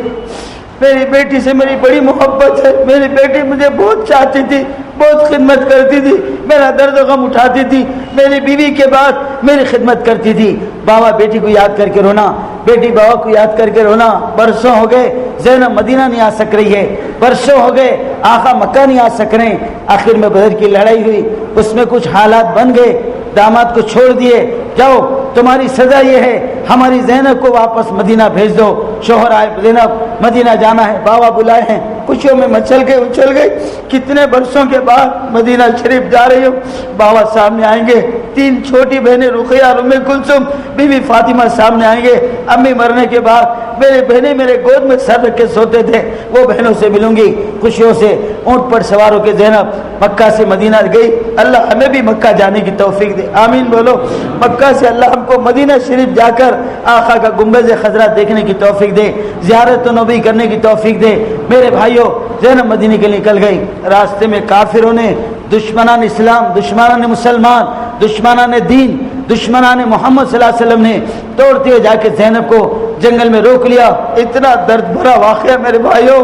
میری بیٹی سے میری بڑی محبت ہے، میری بیٹی مجھے بہت چاہتی تھی، بہت خدمت کرتی تھی، میرا درد و غم اٹھاتی تھی، میری بیوی کے بعد میری خدمت کرتی تھی۔ بابا بیٹی کو یاد کر کے رونا، بیٹی بابا کو یاد کر کے رونا۔ برسوں ہو گئے زینب مدینہ نہیں آ سک رہی ہے، برسوں ہو گئے آقا مکہ نہیں آ سک رہے۔ آخر میں بدر کی لڑائی ہوئی، اس میں کچھ حالات بن گئے، داماد کو چھوڑ دیے، جاؤ تمہاری سزا یہ ہے، ہماری زینب کو واپس مدینہ بھیج دو۔ شوہر آئے، زینب مدینہ جانا ہے، بابا بلائے ہیں، خوشیوں میں مچل گئے اچھل گئے۔ کتنے برسوں کے بعد مدینہ شریف جا رہی ہوں، بابا سامنے آئیں گے، 3 چھوٹی بہنیں رقیہ اور ام کلثوم، بی بی فاطمہ سامنے آئیں گے۔ امی مرنے کے بعد میرے بہنیں میرے گود میں سر رکھ کے سوتے تھے، وہ بہنوں سے ملوں گی خوشیوں سے۔ اونٹ پر سوار ہو کے زینب مکہ سے مدینہ گئی۔ اللہ ہمیں بھی مکہ جانے کی توفیق دے، آمین بولو۔ مکہ سے اللہ ہم کو مدینہ شریف جا کر آقا کا گنبد خضرا دیکھنے کی توفیق دے، زیارت نبی کرنے کی توفیق دے۔ میرے بھائیوں زینب مدینے کے لیے نکل گئی، راستے میں کافروں نے، دشمنان اسلام، دشمنان مسلمان، دشمنان دین، دشمنان محمد صلی اللہ علیہ وسلم نے توڑتے ہوئے جا کے زینب کو جنگل میں روک لیا۔ اتنا درد بھرا واقعہ میرے بھائیوں،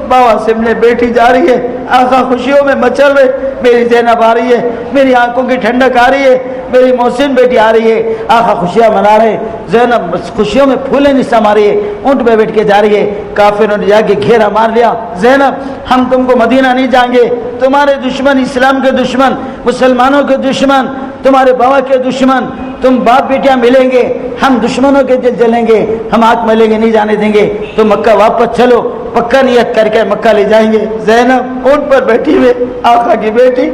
بابا سے ملے بیٹی جا رہی ہے، آقا خوشیوں میں مچل رہے، میری زینب آ رہی ہے، میری آنکھوں کی ٹھنڈک آ رہی ہے، میری محسن بیٹی آ رہی ہے، آقا خوشیاں منا رہے، زینب خوشیوں میں پھولیں نہیں سما رہی ہے، اونٹ پہ بیٹھ کے جا رہی ہے۔ کافروں نے جا کے گھیرا مار لیا، زینب ہم تم کو مدینہ نہیں جائیں گے، تمہارے دشمن، اسلام کے دشمن، مسلمانوں کے دشمن، تمہارے بابا کے دشمن، تم باپ بیٹیاں ملیں گے، ہم دشمنوں کے دل جلیں گے، ہم آنکھ ملیں گے، نہیں جانے دیں گے، تو مکہ واپس چلو، پکا نیت کر کے مکہ لے جائیں گے۔ زینب اونٹ پر بیٹھی ہوئے، آقا کی بیٹی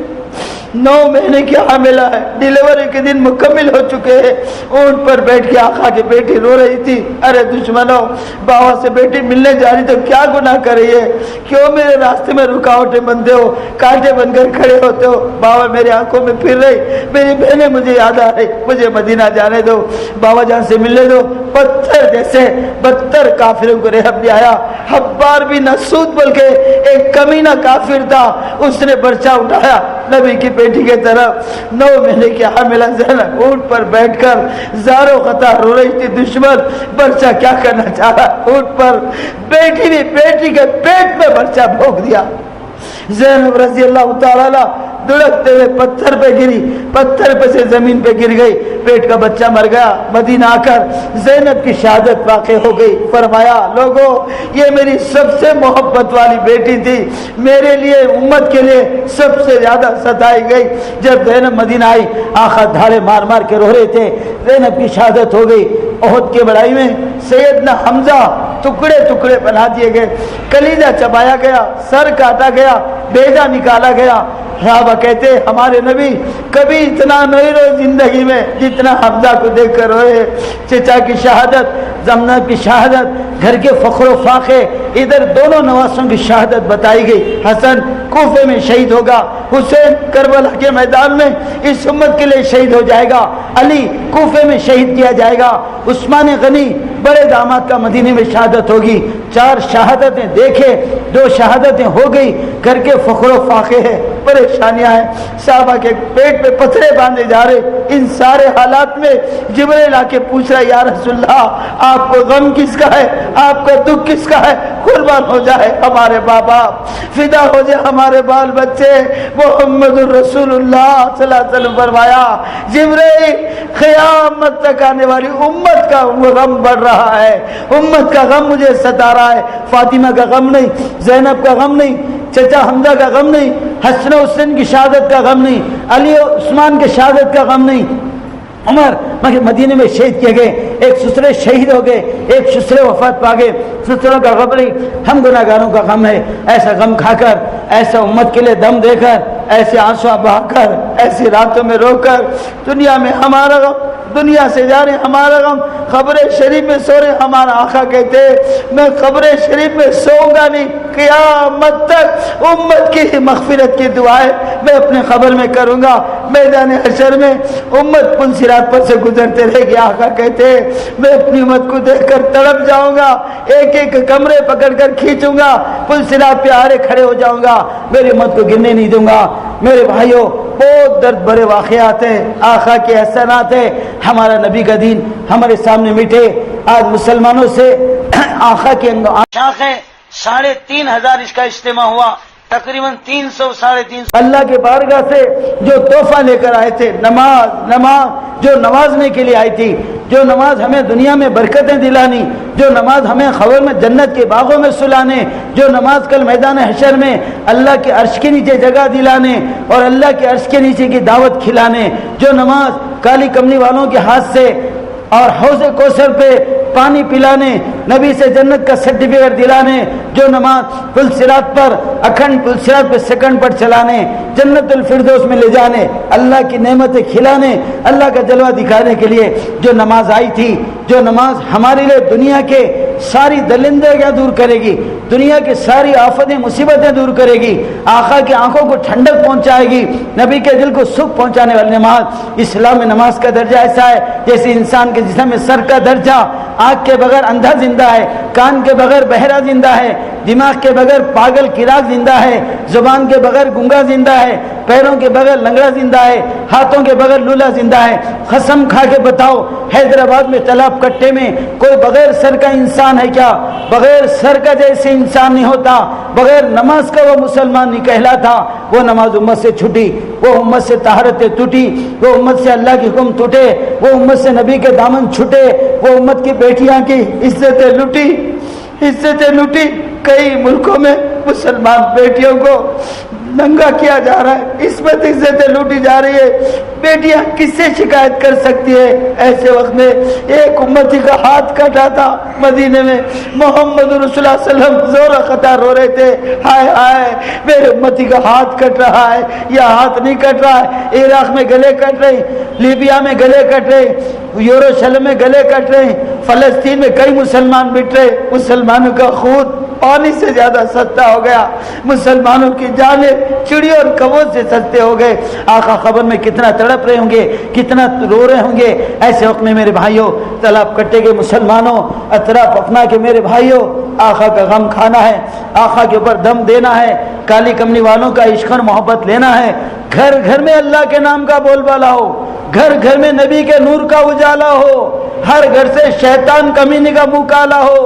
9 مہینے کی حاملہ ہے، ڈیلیوری کے دن مکمل ہو چکے ہیں، اونٹ پر بیٹھ کے آقا کی بیٹی رو رہی تھی، ارے دشمنوں، بابا سے بیٹی ملنے جا رہی تو کیا گناہ کر رہی ہے، کیوں میرے راستے میں رکاوٹیں بنتے ہو، کانٹے بن کر کھڑے ہوتے ہو، بابا میری آنکھوں میں پھر رہی، میری بہنیں مجھے یاد آ رہی، مجھے مدینہ جانے دو، بابا جان سے ملنے دو۔ پتھر جیسے بدتر کافروں کو رہب دے آیا. حبار بھی نسود بلکہ ایک کمینہ کافر تھا, اس نے برچہ اٹھایا نبی کی بیٹی کے طرف. 9 مہینے کی حاملہ زینب اونٹ پر بیٹھ کر زارو خطا رو رہی تھی. دشمن برچہ کیا کرنا چاہ رہا, اونٹ پر بیٹی نے بیٹی کے پیٹ میں برچہ بھونک دیا. زینب رضی اللہ تعالی دڑکتے ہوئے پتھر پہ گری, پتھر پہ سے زمین پہ گر گئی, پیٹ کا بچہ مر گیا. مدینہ آ کر زینب کی شہادت واقع ہو گئی. فرمایا لوگوں یہ میری سب سے محبت والی بیٹی تھی, میرے لیے امت کے لیے سب سے زیادہ ستائی گئی. جب زینب مدینہ آئی آقا دھارے مار مار کے رو رہے تھے. زینب کی شہادت ہو گئی. احد کے بڑائی میں سیدنا حمزہ ٹکڑے ٹکڑے بنا دیے گئے, کلیجہ چبایا گیا, سر کاٹا گیا, بیجا نکالا گیا. صحابہ کہتے ہمارے نبی کبھی اتنا نہیں روئے زندگی میں جتنا حمزہ کو دیکھ کر روئے. چچا کی شہادت, زمنہ کی شہادت, گھر کے فخر و فاخے, ادھر دونوں نواسوں کی شہادت بتائی گئی. حسن کوفے میں شہید ہوگا, حسین کربلا کے میدان میں اس امت کے لیے شہید ہو جائے گا, علی کوفے میں شہید کیا جائے گا, عثمان غنی بڑے داماد کا مدینے میں شہادت ہوگی. 4 شہادتیں دیکھے, 2 شہادتیں ہو گئی. گھر کے فخر و فاخے ہیں, پریشانیاں ہیں. صحابہ کے پیٹ پہ پتھرے باندھے جا رہے. ان سارے حالات میں جبرائیل آ کے پوچھ رہا یا رسول اللہ آپ کو غم کس کا ہے, آپ کا دکھ کس کا ہے, قربان ہو جائے ہمارے باپ باپ, فدا ہو جائے ہمارے بال بچے. محمد رسول اللہ صلی اللہ علیہ وسلم فرمایا جبرائیل قیامت تک آنے والی امت کا غم بڑھ رہا ہے, امت کا غم مجھے ستا رہا ہے. فاطمہ کا غم نہیں, زینب کا غم نہیں, چچا حمزہ کا غم نہیں, حسن و حسین کی شہادت کا غم نہیں, علی و عثمان کی شہادت کا غم نہیں, عمر مگر مدینے میں شہید کیے گئے. ایک سسرے شہید ہو گئے, ایک سسرے وفات پا گئے. سسروں کا غم نہیں, ہم گناہگاروں کا غم ہے. ایسا غم کھا کر, ایسا امت کے لیے دم دے کر, ایسے آنسو بہا کر, ایسی راتوں میں رو کر, دنیا میں ہمارا غم, دنیا سے جا رہے ہمارا غم, قبر شریف میں سو رہے. ہمارا آقا کہتے میں قبر شریف میں سوؤں گا نہیں, قیامت تک امت کی مغفرت کی دعائیں میں اپنے قبر میں کروں گا. میدان حشر میں امت پل صراط پر سے گزرتے رہے گی. آقا کہتے میں اپنی امت کو دیکھ کر تڑپ جاؤں گا, ایک ایک کمرے پکڑ کر کھینچوں گا, پل صراط پہ آرے کھڑے ہو جاؤں گا, میری امت کو گرنے نہیں دوں گا. میرے بھائیوں بہت درد بھرے واقعات ہیں, آقا کے احسانات ہیں. ہمارا نبی کا دین ہمارے سامنے میٹھے. آج مسلمانوں سے آقا کے شاخیں 3,500 اس کا اجتماع ہوا, تقریباً 300 350 اللہ کے بارگاہ سے جو تحفہ لے کر آئے تھے. نماز جو نوازنے کے لیے آئی تھی, جو نماز ہمیں دنیا میں برکتیں دلانی, جو نماز ہمیں خبر میں جنت کے باغوں میں سلانے, جو نماز کل میدان حشر میں اللہ کے عرش کے نیچے جگہ دلانے اور اللہ کے عرش کے نیچے کی دعوت کھلانے, جو نماز کالی کملی والوں کے ہاتھ سے اور حوض کوثر پہ پانی پلانے, نبی سے جنت کا سرٹیفکیٹ دلانے, جو نماز پل صراط پر اکھنڈ پل صراط پہ سیکنڈ پر چلانے, جنت الفردوس میں لے جانے, اللہ کی نعمتیں کھلانے, اللہ کا جلوہ دکھانے کے لیے جو نماز آئی تھی, جو نماز ہمارے لیے دنیا کے ساری دلندگیاں دور کرے گی, دنیا کی ساری آفتیں مصیبتیں دور کرے گی, آقا کی آنکھوں کو ٹھنڈک پہنچائے گی, نبی کے دل کو سکھ پہنچانے والی نماز. اسلام میں نماز کا درجہ ایسا ہے جیسے انسان کے جسم میں سر کا درجہ. آنکھ کے بغیر اندھا زندہ ہے, کان کے بغیر بہرا زندہ ہے, دماغ کے بغیر پاگل کراک زندہ ہے, زبان کے بغیر گنگا زندہ ہے, پیروں کے بغیر لنگڑا زندہ ہے, ہاتھوں کے بغیر لولا زندہ ہے. قسم کھا کے بتاؤ حیدرآباد میں تالاب کٹے میں کوئی بغیر سر کا انسان ہے کیا؟ بغیر سر کا جیسے انسان نہیں ہوتا, بغیر نماز کا وہ مسلمان نہیں کہلاتا. وہ نماز امت سے چھٹی, وہ امت سے طہارتیں ٹوٹی, وہ امت سے اللہ کی حکم ٹوٹے, وہ امت سے نبی کے دامن چھٹے, وہ امت کی بیٹیاں کی عزتیں لوٹی. کئی ملکوں میں مسلمان بیٹیوں کو ننگا کیا جا رہا ہے, اس میں عزتیں لوٹی جا رہی ہے. بیٹیاں کس سے شکایت کر سکتی ہے؟ ایسے وقت میں ایک امتی کا ہاتھ کٹا تھا مدینے میں, محمد رسول اللہ صلی اللہ علیہ وسلم زور خطا رو رہے تھے, ہائے ہائے میرے امتی کا ہاتھ کٹ رہا ہے, یا ہاتھ نہیں کٹ رہا ہے. عراق میں گلے کٹ رہے, لیبیا میں گلے کٹ رہے, یروشلم میں گلے کٹ رہے, فلسطین میں کئی مسلمان مٹ رہے. مسلمانوں کا خون پانی سے زیادہ سستا ہو گیا، مسلمانوں کی جانیں چڑیوں اور کبوں سے سستے ہو گئے۔ آقا خبر میں کتنا تڑپ رہے ہوں گے، کتنا رو رہے ہوں گے۔ ایسے وقت میں میرے بھائیوں تالاب کٹے گئے، مسلمانوں اطراف اپنا کے میرے بھائیوں آقا کا غم کھانا ہے، آقا کے اوپر دم دینا ہے، کالی کمنی والوں کا عشق اور محبت لینا ہے۔ گھر گھر میں اللہ کے نام کا بول بالا ہو، گھر گھر میں نبی کے نور کا اجالا ہو، ہر گھر سے شیطان کمینے کا منہ کالا ہو۔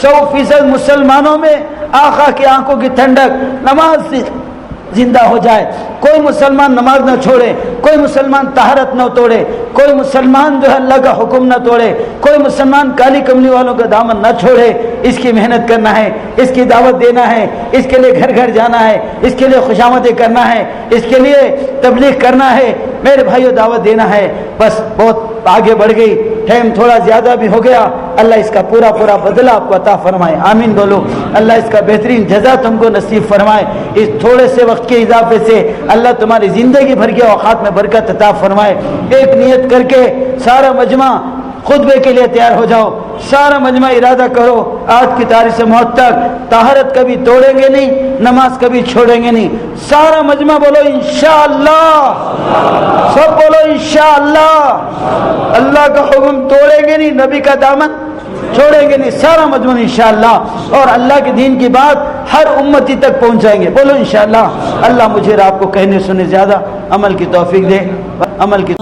100% مسلمانوں میں آقا کی آنکھوں کی ٹھنڈک نماز سے زندہ ہو جائے۔ کوئی مسلمان نماز نہ چھوڑے، کوئی مسلمان طہارت نہ توڑے، کوئی مسلمان جو ہے اللہ کا حکم نہ توڑے، کوئی مسلمان کالی کملی والوں کا دامن نہ چھوڑے۔ اس کی محنت کرنا ہے، اس کی دعوت دینا ہے، اس کے لیے گھر گھر جانا ہے، اس کے لیے خوشامدیں کرنا ہے، اس کے لیے تبلیغ کرنا ہے، میرے بھائیوں دعوت دینا ہے۔ بس بہت آگے بڑھ گئی، ٹائم تھوڑا زیادہ بھی ہو گیا، اللہ اس کا پورا پورا بدلہ آپ کو عطا فرمائے، آمین بولو۔ اللہ اس کا بہترین جزا تم کو نصیب فرمائے، اس تھوڑے سے وقت کے اضافے سے اللہ تمہاری زندگی بھر کے اوقات میں برکت عطا فرمائے۔ ایک نیت کر کے سارا مجمع خطبے کے لیے تیار ہو جاؤ، سارا مجمع ارادہ کرو آج کی تاریخ سے موت تک طہارت کبھی توڑیں گے نہیں، نماز کبھی چھوڑیں گے نہیں۔ سارا مجمع بولو انشاءاللہ، سب بولو انشاءاللہ، اللہ کا حکم توڑیں گے نہیں، نبی کا دامن چھوڑیں گے نہیں، سارا مجموعہ انشاءاللہ، اور اللہ کے دین کی بات ہر امتی تک پہنچائیں گے، بولو انشاءاللہ۔ اللہ مجھے اور آپ کو کہنے سنے زیادہ عمل کی توفیق دے، عمل کی